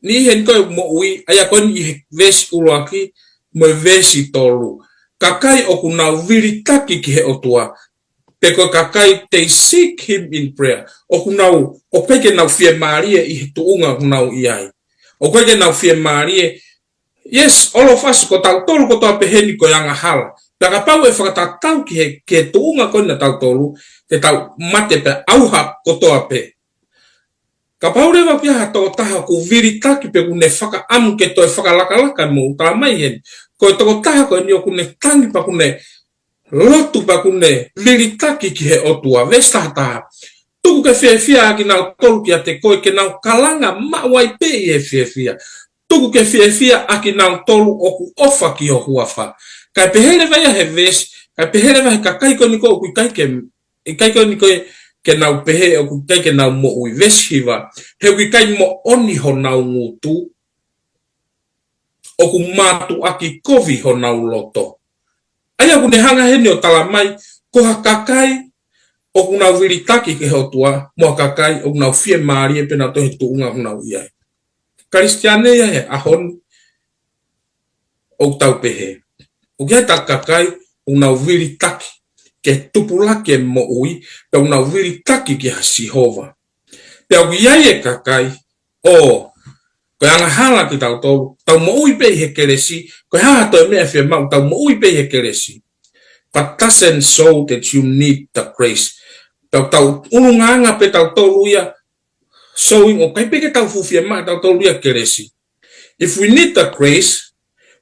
ni ihi ni koe mo ui, aia koe ni ihi vesi uruaki, mo vesi tolu. Kakai o kunau vilitaki ki he otua, pe koe kakai they seek him in prayer, o kunau, o peke nau fie marie i he tuunga kunau iai. O peke nau fie marie, yes, all of us ko tau tolu ko toa peheni ko yanga hala. Paka pau e whakatatau ki he tuunga ko na tau tolu, te tau mate pe auha ko toa pe. Ka pau rewa pia ha toko taha ku viritaki pe kune whaka amu ke toi whakalaka mo tala mai hen. Ko e toko taha ko e nio kune tangi pa kune lotu pa kune viritaki ki he otua, vesta taha. Tuku ke fia ki nau tolu ki a te koe ke nau kalanga mawai pe i he fia. Tuku ke fia a ki nau tolu oku ofa ki o huafa. Kai pehere vai he ves, kai pehere vai kakai ko niko ku kai ko niko ke nau pehe o ku kai ke nau mo ui veshiva. He ku kai mo oni ho nau ngutu. O ku matu aki kovi ho nau loto. Aia ku ne hanga hene o tala mai ko ha kakai o ku nau viritaki ke ho tua, mo kakai o ku nau fie maari e pena to he tuunga ku nau iai. Kristiane ia he ahon o tau pehe. O kia kakai o nau viritaki ke tupula ke mo ui, pe o nau viritaki ke hasihova. Pe o kia e kakai, o, ko anga hala ki tau mo ui pe he keresi, ko haa to e mea fia mau, tau mo ui pe he keresi. But doesn't show that you need the grace. Tau ununganga pe tau luia, showing o kai pe ke tau fufia maa tau luia keresi. If we need the grace,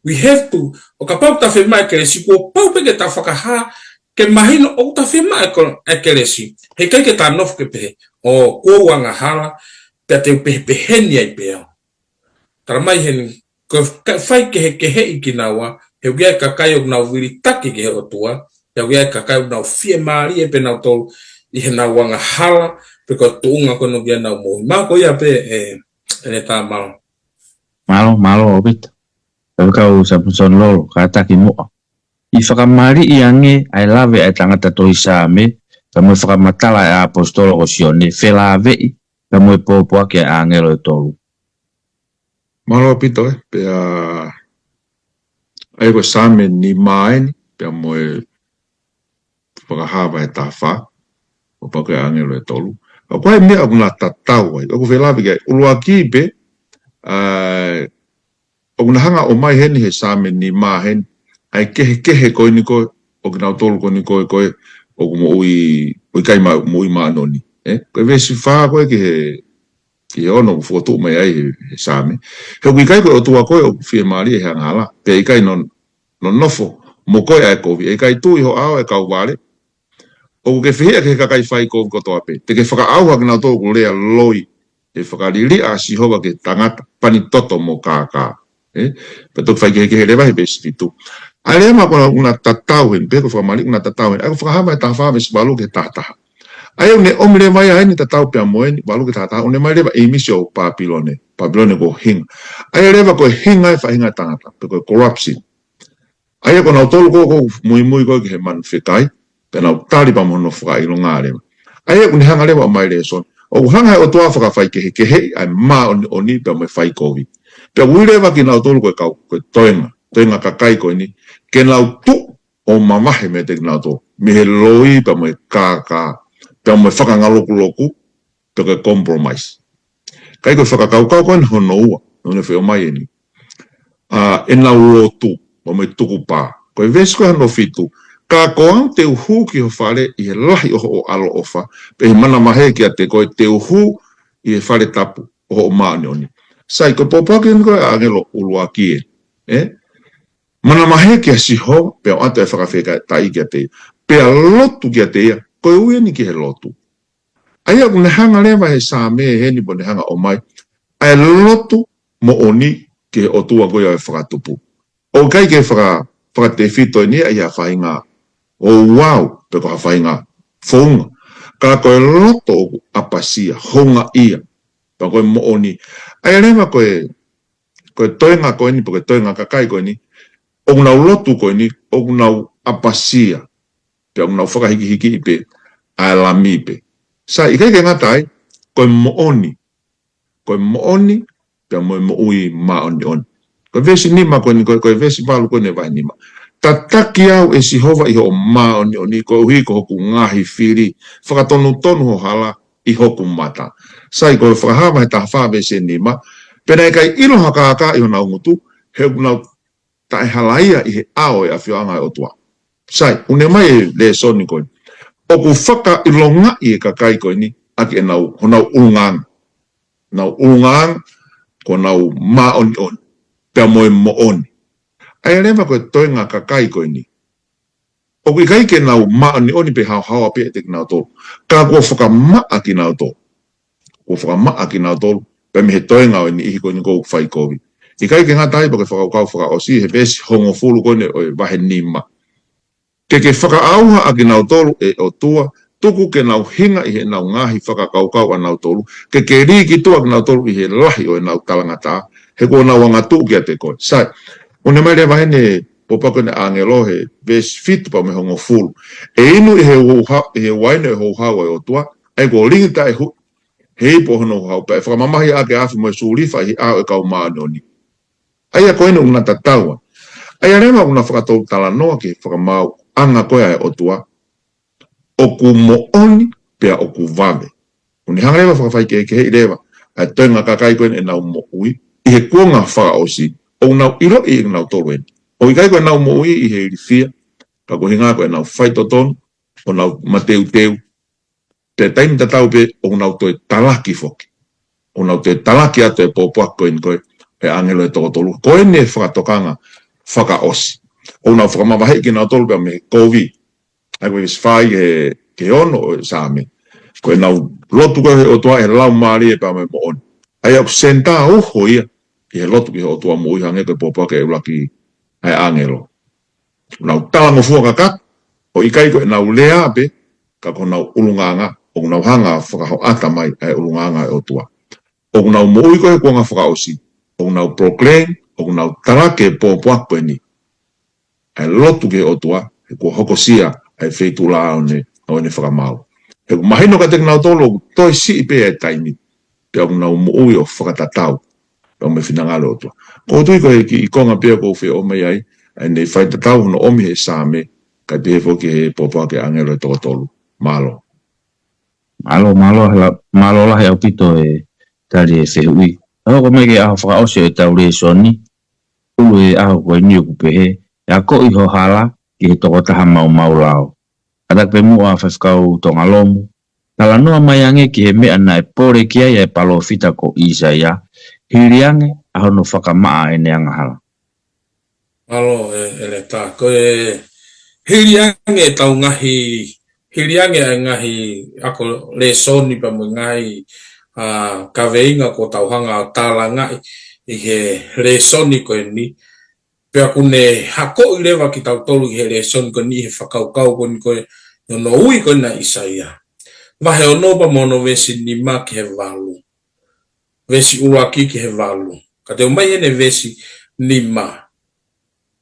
we have to, o ka pau ta whemai keresi, ko pau peke ta whakaha, ke mahino o ta whemai keresi. He kai ke ta nof ke pehe, o ko wanga hala, te te peheni ai peo. Tara mai heni, ko whai ke he i ki nawa, he kia kakai o nau wiri taki ke he o tua, he kia kakai o nau fie maari e pe nau tolu, i he nau wanga hala, pe ko tuunga kono kia nau mohi. Mako ia pe e ne tā malo. Malo obit. Pero kau sa puson lolo kata ki mo. I whakamari i ange ai lawe ai tangata to Isame, ka mo whakamatala e apostolo o sione, whela vei, ka mo popoa ke angelo e tolu. Malo pito pe ai ko Same ni maeni, pe mo whakahawa e tawha, o pa ke angelo e tolu. O koe mea kuna tatau ai, o ko whela vei ulua ki pe, o kuna hanga o mai heni he Same ni ma heni, ai kehe koe ni koe, o kina tolu koe ni koe, o kuma ui kai mo i maanoni. Koe vesi whaa koe ki he ono ku whotu mai ai he Same. He kui kai koe o tua koe o whie maari e hea ngala, pe i kai non nofo, mo koe ai kovi, e kai tui ho ao e kau wale, o ke whihea ke kakai whai koe kotoa pe, te ke whakaauha kina tolu ku lea loi, e whakariri a sihova ke tangata, pani toto mo kākā. Pe tuk whai ke he rewa he besi fitu. Ai lea ma kona una tatau hen, peko whakamari una tatau hen, ai ko whakahawa e taha whawesi walu ke tahataha. Ai une omire mai ai ni tatau pia moeni, walu ke tahataha, une mai rewa emisio o Papilone ko hinga. Ai rewa koe hinga e whahinga tangata, pe koe corruption. Ai ko nau tolu ko mui koe ke he manu whikai, pe nau taripa mono whakailo ngā rewa. Ai une hanga rewa o mai rea son, o hanga o toa whakawhai ke he, ai maa oni pe me whai kovi. Pe ui rewa ki nau tolu koe toenga kakai koe ni, ke nau tu o mamahe me te nau tō. Me he loi pa me kākā, pa me whakangaloku, pe ke compromise. Kai koe whakakaukau koe na hono ua, nune wheo mai eni. E nau lotu, o me tuku pā. Koe vesi koe hano fitu, ka koang te uhu ki ho whare i he lahi o alo ofa, pe he mana mahe ki a te koe te uhu i he whare tapu o maani oni. Sai koe popake ni koe angelo ulua kie. Mana mahe kia siho, pe o ata e whakawheka tai kia te, pe a lotu kia te ia, koe ue ni ki he lotu. Aia kune hanga lewa he Same he ni po ne hanga o mai, ai lotu mo oni ki he otua koe au e whakatupu. O kai ke whakate fito ni ai a whainga, o wow, pe ko ha whainga, whaunga. Ka koe loto o apasia, honga ia, pa koe mo oni. Aia lewa koe toenga koe ni, po koe toenga kakai koe ni, o nau lotu koe ni, o nau apasia, pe o nau whakahiki pe, a lami pe. Sa, i kai ke ngatai, koe mooni, pe mo ui maoni on. Koe vesi nima koe ni, koe vesi walu koe ne vai nima. Tataki au e sihova i ho maoni oni, koe uhi ko hoku ngahi whiri, whakatonu ho hala i hoku mata. Sa, i koe whakahawa he taha vesi nima, pena e kai ilo haka i ho nau ngutu, he nau tae halaia i he ao e a whioanga e o tua. Sai, une mai e le soni koe. O ku whaka i longa i e kakai koe ni, aki e nau ungang. Nau ungang, ko nau maoni on. Pea moe mo oni. Ai rewa koe toenga kakai koe ni. O ku i kai ke nau maoni oni pe hawa pe te ki nau tolu. Ka kua whaka maa ki nau tolu. Kua whaka maa ki nau tolu. Pe me he toenga o ni ihi koe ni kou whai kovi. I kai ke ngatai pa ke whakakau whakaosi he besi hongo fulu koe ne o e wahe nima. Ke whakaauha a ki nau tolu e o tua, tuku ke nau hinga i he nau ngahi whakakaukau a nau tolu, ke riki tua ki nau tolu i he lahi o e nau talangata, he kua nau angatu ki a te koe. Sai, o ne mai rea wahe ne popako ne angelo he besi fitu pa me hongo fulu. E inu i he waine e houhau e o tua, e kua lingita e hu, he ipo hono hau pa, e whakamamahi a ke afi mo e suurifa i he ao e kau maanoni. Aia koe ne una tataua. Aia rewa una whakatou tala noa ke whakamau anga koe ai o tua. O ku mooni pea o ku vave. Uni hanga rewa whakawhai ke hei rewa. Ai toenga kakai koe e nau mo ui. I he kuonga whakaosi. O nau ilo i nau toruen. O i kai koe nau mo ui i he irifia. Ka ko hinga koe nau whaitotonu. O nau mateu teu. Te taimi tatau pe o nau toi talaki foki. O nau toi talaki ato e popoa koe ni koe. E angelo e toko tolu. Koe ne whakatokanga whakaosi. O nau whakamawahei ki nau tolu pia me kovi. Ai koe whai ke ono o Same. Koe nau lotu koe o tua e lau maari e pia me mo on. Ai au senta uho ia. I he lotu ki o tua mo ihange koe popoa ke ulaki ai angelo. nau tala fuaka o ikai ko nau lea be ka ko nau ulunganga o nau hanga whakaho ata mai ai ulunganga o tua. O nau moui ko e kuanga whakaosi. O nau proclaim, o nau tarake po poakpe ni. Ai lotu ke o tua, e kua hokosia ai feitu la o ne whakamau. E ku mahino ka tek nau tolo, toi si ipe e taimi. Pe o nau moui o whakatatau. Pe o me whinangalo o tua. Ko tui ko e ki i konga pia ko whi o mei ai, ai nei whaitatau hono omi he sāme, kai pe foki he popoake angelo e toko tolu. Malo. Malo la he au pito e tari e whehui. Ako ko mege aho whakaosio e tau re soni, ulu e aho koe ni uku pehe, e ako iho hala ki he toko taha mau lao. Atak pe mua whawhkau tonga lomu, tala noa mai ange ki he mea na e pore kia e palo fita ko isa ia, hiri ange aho no whakamaa e neanga hala. Alo e le tā, koe hiri ange tau ngahi, hiri ange ai ngahi ako le soni pa mo ngahi ka veinga ko tau hanga tāla ngai i he le soni koe ni. Pea kune hako i lewa ki tau tolu i he le soni koe ni he whakaukau koe ni koe no ui koe na Isaia. Wahe o nopa mono vesi ni ma ki he walu. Vesi uruaki ki he walu. Ka te umai ene vesi ni ma.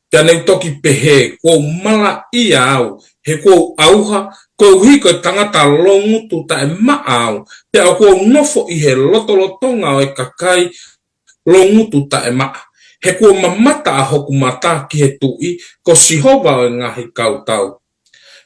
Pea nei toki pehe, kou mala ia au, he kou auha, kou hiko tangata longutu ta e maa au, pea kou nofo i he lotolotonga o e kakai longutu ta e maa. He kou mamata a hoku mata ki he tui, ko sihova o e ngahi kautau.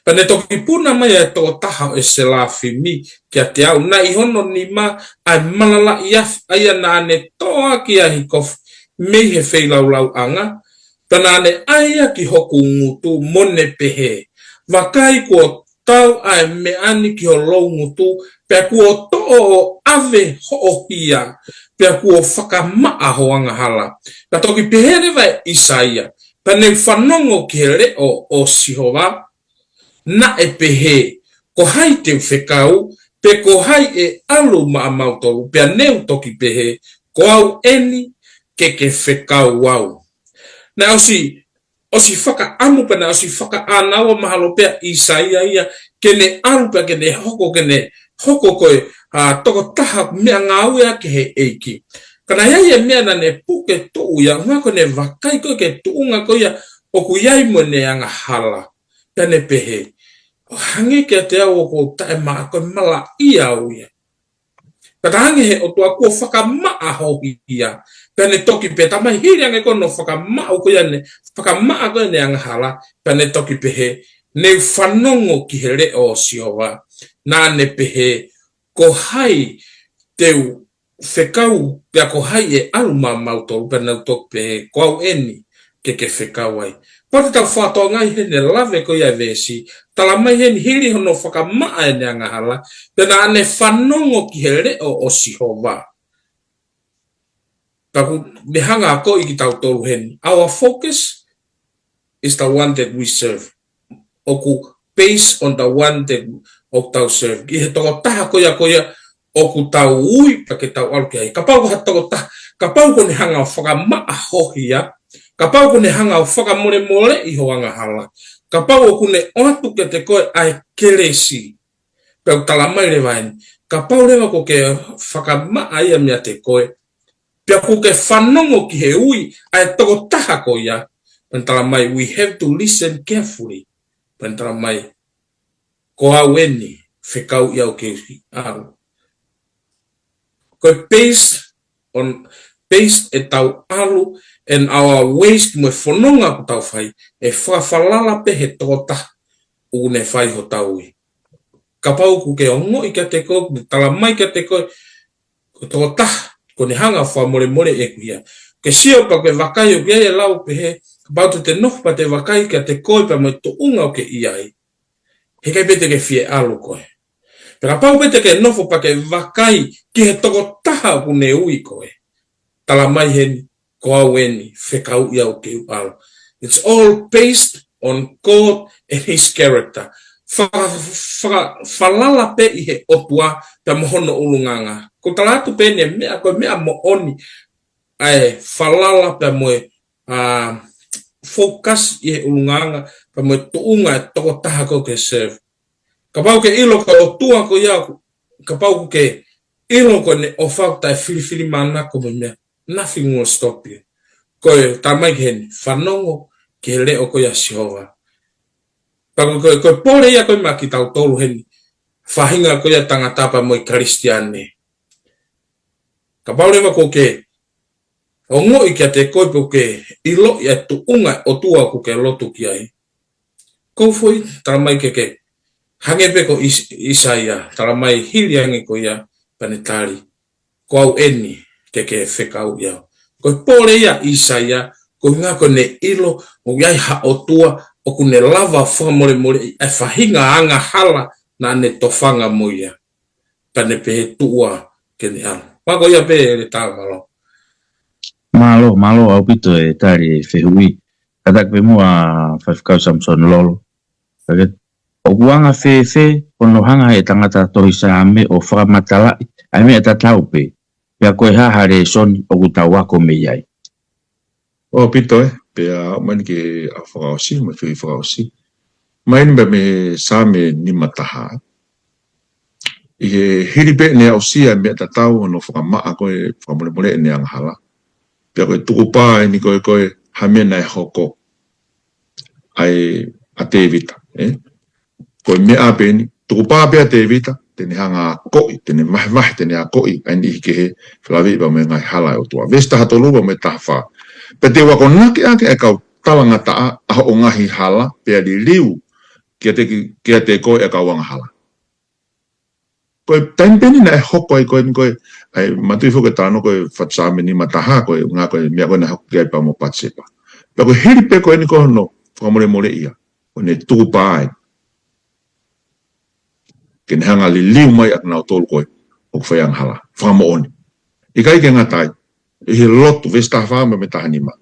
Pea ne toki puna mai e tō taha e se la fimi ki a te au, na ihono ni ma ai malala iaf aia na ane toa ki a hikof, mei he wheilau anga, tanane aia ki hoku ngutu mone pehe. Wakai kua tau ai me ani ki ho lou ngutu, pea kua to'o o ave hoohia, pea kua whakamaa hoanga hala. Pea toki pehe rewa Isaia, pea ne whanongo ki he reo o Sihova, na e pehe, ko hai te whekau, pe ko hai e alu maa mautoru, pea neu toki pehe, ko au eni ke whekau wau. Na osi whaka amu pa na osi whaka anawa mahalo pea Isaia ia kene alu pa kene hoko koe toko taha mea ngāwea ke he eiki. Kana iai e mea na ne puke tuu ia ngako ne wakai koe ke tuunga koe ia oku iai mo ne anga hala. Pea ne pehe. Hange ke te au oko tae maa koe mala ia au ia. Kata hange he o tua kua whakamaa hoki ia. Pea ne toki pe tamai hiri ange kono whakamaa koe ane, whakamaa koe ne anga hala, pea ne toki pehe, ne whanongo ki he reo o Sihova, nā ne pehe, ko hai teu whekau, pea ko hai e alu mautoru, pea nau toki pehe, ko au eni ke whekau ai. Pate tau whātoa ngai he ne lave koe ia vesi, tala mai he hiri hono whakamaa e ne anga hala, pea nā ne whanongo ki he reo o Sihova. Taku me hanga ko i ki tau tolu hen. Our focus is the one that we serve. Oku based on the one that o tau serve. I he toko taha koia oku tau ui pa ke tau alu ki hai. Ka pau ko ha toko taha. Ka pau ko ne hanga o whakamaa hohia. Ka pau ko ne hanga o whakamore mole i hoanga hala. Ka pau o kune oatu ke te koe ai keresi. Pau talamai le vaini. Ka pau lewa ko ke whakamaa ia mea te koe. Pea ko ke whanongo ki he ui, ai toko taha ko ia, pentala mai, we have to listen carefully, pentala mai, ko au eni, whekau iau ke aru. Ko based e tau alu, and our ways me whanonga ko tau whai, e whawhalala pe he toko taha, une whai ho tau i. Ka pau ko ke ongo i ka te koe, tala mai ka te koe, ko toko taha, ko ne hanga wha more e kuia. Ke sio pa ke wakai o kia e lau pehe, bautu te nofu pa te wakai kia te koe pa mo to unga o ke iai. He kai pete ke fie alu koe. Pera pau pete ke nofu pa ke wakai ki he toko taha ku ne ui koe. Tala mai heni, ko au eni, whekau ia o ke alu. It's all based on God and his character. Whalala pe i he otua ta mohono ulunganga. Ko talatu pe ne mea ko mea mo oni ai whalala pe moe focus i ulunganga pa mo tuunga to taha ko ke serve ka pau ke ilo ka o tua ko ia ka pau ke ilo ko ne o fa ta fili mana ko me nothing will stop you ko tamai hen fanongo ke le o ko ia siova pa ko pole ia ko makita o tolu hen fahinga ko ia tangata pa mo kristiane ka pau le ko ke o ngo i kia te koe po ke ilo ia tu unga o tua ko ke lotu ki ai. Ko foi taramai ke hange pe ko Isaia taramai hili hange ko ia panetari. Ko au eni ke whekau ia. Ko pore ia Isaia ko ngā ko ne ilo o iai ha o tua o ku ne lava whamore more e whahinga anga hala na ne tofanga mo ia. Pane pe tua ke ne ala. Mako ia pe e le tāmalo. Malo au pito e tari fehui. Katak pe mua whawhikau Samson lolo. O kuanga fe ono hanga e tangata tohisa ame o whakamatala ame e tatau pe. Pea koe hahare son o kutawako me iai. O pito pea mani ke a whakaosi, ma whii whakaosi. Maini me sa me ni mataha. I he hiripe ne au sia me tatau ono whakamaa koe whakamole ne anghala. Pea koe tukupa ni koe hamena e hoko. Ai a te evita, koe mea peni, tukupa pea te evita, tene hanga koi, tene mahi, tene a koi, aini hike he, whilawi pa me ngai hala o tua. Vesta hato lupa me taha. Pe te wako nake ake e kau talanga taa, aho o ngahi hala, pea li liu, kia te koe e kau wanga hala. Koe tainpeni na e hoko ai koe, ai matui fuke tāno koe whatsame ni mataha koe, ngā koe mea koe na hoko kia pa mo patsepa. Pea koe hiripe koe ni koe no, whakamore ia, koe ne tukupa ai. Kene hanga li liu mai at nao tolu koe, o kwhaiang hala, whakamo oni. I kai ke ngatai, i he lotu, vesta whama me tahanima.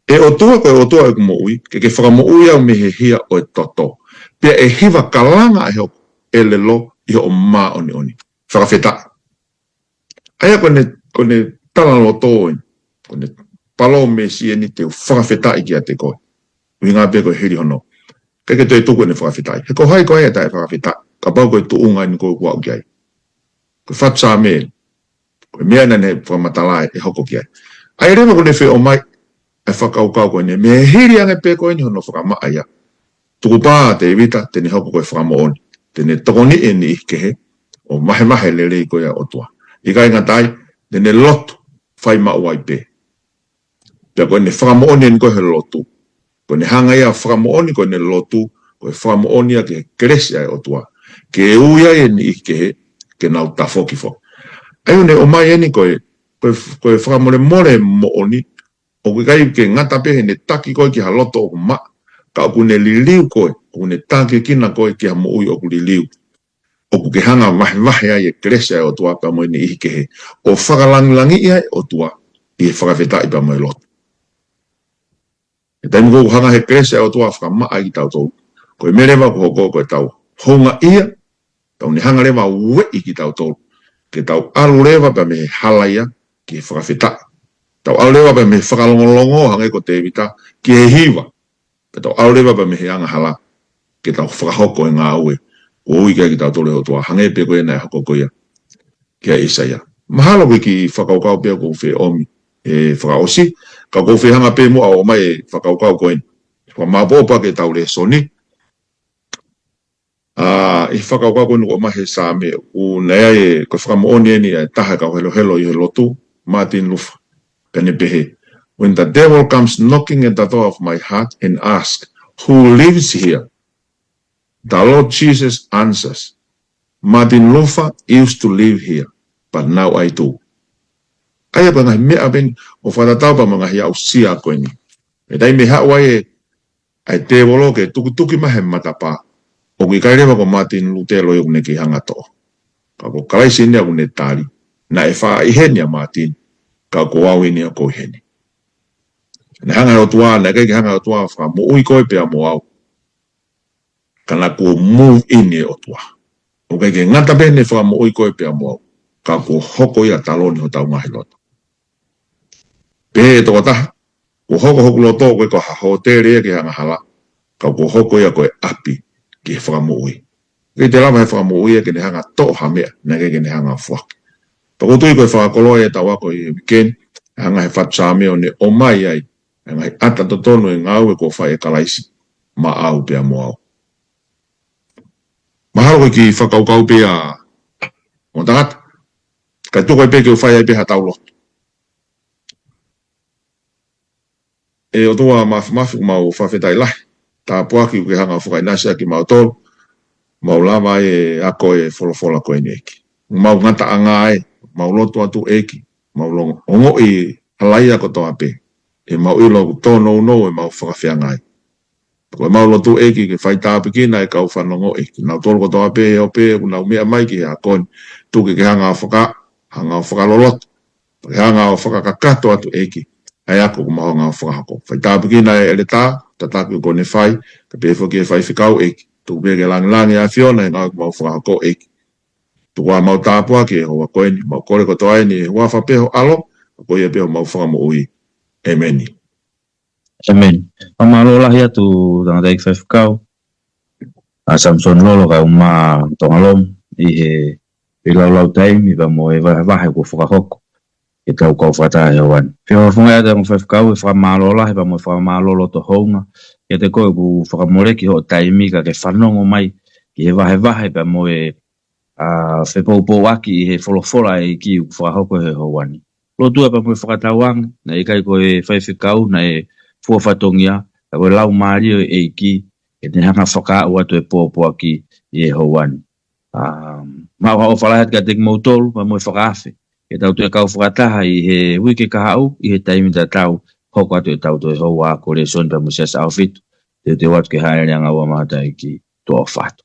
E o tua e kumo ui, ke whakamo ui au me he hia o e toto. Pea e hiwa kalanga e hoko, e le lo, i o maa oni. Whakawheta. Aia kone talano toi, kone palo me sieni te whakawheta i kia te koe. Ui ngā pia koe hiri hono. Keke toi tuku ne whakawheta. He ko hai koe e tae whakawheta. Ka pau koe tu unga ni koe kua ukiai. Koe whatsa me, koe mea nane whamatalai e hoko kiai. Ai rewa kone whi o mai, e whakaukau koe ne, me hiri ange pe koe ni hono whakamaa ia. Tuku pā te evita, tene hoko koe whakamo oni. Tene tokoni e ni ikehe, o mahe le rei koe o tua. I kai ngatai, tene lotu, whai mauai pe. Pea koe ne whakamo oni ni koe he lotu. Koe ne hanga ia whakamo oni koe ne lotu, koe whakamo oni a ke keresi ai o tua. Ke uia e ni ikehe, ke nau tafoki fo. Ai ne o mai eni koe whakamore more mo oni, o koe kai ke ngata pehe ne taki koe ki ha loto o kuma, ka oku ne liliu koe, oku ne taki kina koe ki ha mo ui oku liliu. Oku ke hanga wahe ai e keresi ai o tua pa mo ni ikehe. O whakalangilangi ai o tua, i e whakawheta i pa mo e loto. E taimi kou hanga he keresi ai o tua whakama ai ki tau tau. Koe merewa koe tau honga ia, tau ni hanga rewa ue i ki tau tau. Ke tau alu rewa pa me hala ia, ki he whakawheta. Tau alu rewa pa me whakalongolongo hanga ko te evita, ki he hiwa. Pe tau alu rewa pa me he anga hala, ke tau whakahoko e ngā ue. O ui kia ki tau tole o tua, hange pe koe nai hoko koe ia. Kia Isaia. Mahala koe ki whakaukau pia kou whi omi, e whakaosi, ka kou whi hanga pe mua o mai e whakaukau koe ni. Whamapopa ke tau le soni, i whakaukau koe nuko mahe sā me, u nea e koe whakamooni eni e taha kau helo i he lotu, Martin Luther, kane pehe. When the devil comes knocking at the door of my heart and asks, who lives here? The Lord Jesus answers, Martin Luther used to live here, but now I do. Aya pa ngahi mea ben o whatatau pa mga hia usia koe ni. E dai me hawai e ai te wolo ke tuki mahe matapa. O ki kairewa ko Martin Luther lo ne ki hanga to. Ka ko kalaisi ni aku ne tari. Na e wha iheni a Martin. Ka ko au ini a ko iheni. Ne hanga o tua, ne kai ki hanga o tua wha mo ui koe pia mo au. Kana ko move in e o tua. O kai ke ngata bene wha mo ui koe pia mo au. Ka ko hoko ia taloni ho tau ngahi loto. Pe e toko taha. ko hoko loto ko ha tere ke hanga hala ka ko hoko ya ko api ke whakamoui. Ke te lama he whakamoui ke ne hanga to hamea na ke ne hanga fuak. Pako tui koe whakakoloa e tawa ko i weekend hanga he whatsame o ne o mai ai hanga he ata totono e ngau e ko whae kalaisi ma au pia mo au. Mahalo koe ki whakaukau pia o tangata. Kai tuko e peke o whae ai peha taulo. E o tua mafi mau whawhetai lahi. Tā puaki ke hanga whakainasi aki mau tolu. Mau lama e ako e wholofola koe ni eki. Mau ngata anga e. Mau loto atu eki. Mau longo. Ongo i halai ako toa pe. E mau ilo tono no e mau whakawhianga ai. Koe mau loto eki ke whai tāpikina e kau whanongo eki. Nau tolu ko toa pe e o pe. Nau mea mai ki a koe. Tuke ke hanga whakaloloto. Ke hanga whakakakato atu eki. Ai ako ko maho ngā whakahako. Whai tāpikina e ele tā, tataku ko ne whai, ka pēwho ki e whai whikau eki. Tuku pēke langi a whiona e ngā ko maho whakahako eki. Tuku a mau tāpua ki e hoa koeni, mau kore ko toa ni e hoa whapeho alo, ko ia peho mau whakamo ui. Amen. Amen. Pamalo lahi atu tangata i whai whikau. A Samson lolo ka uma tongalom i he pilau taimi pa mo e vahe ko whakahoko. E tau kau whata e wan. Whio whunga ea te whakau e whakamalola he pa mo whakamalolo to hounga. E te koe ku whakamoreki ho taimi ka ke whanongo mai ki he vahe pa mo e whepaupo aki i he wholofola e ki u whakahoko he ho wani. Lotua pa mo e whakatawanga na e kai koe whaiwhikau na e fuawhatongia ka koe lau maari e ki e te hanga whakau atu e pōpo aki i he ho wani. Mao o whalahat ka te mautolu pa mo e whakaafe. E tau tu e kau whakataha i he wiki kahau, i he taimi ta tau, hoko atu e tau tu e hoa ko le son pa musiasa au fitu, te watu ke haere anga ua mahata i ki toa whatu.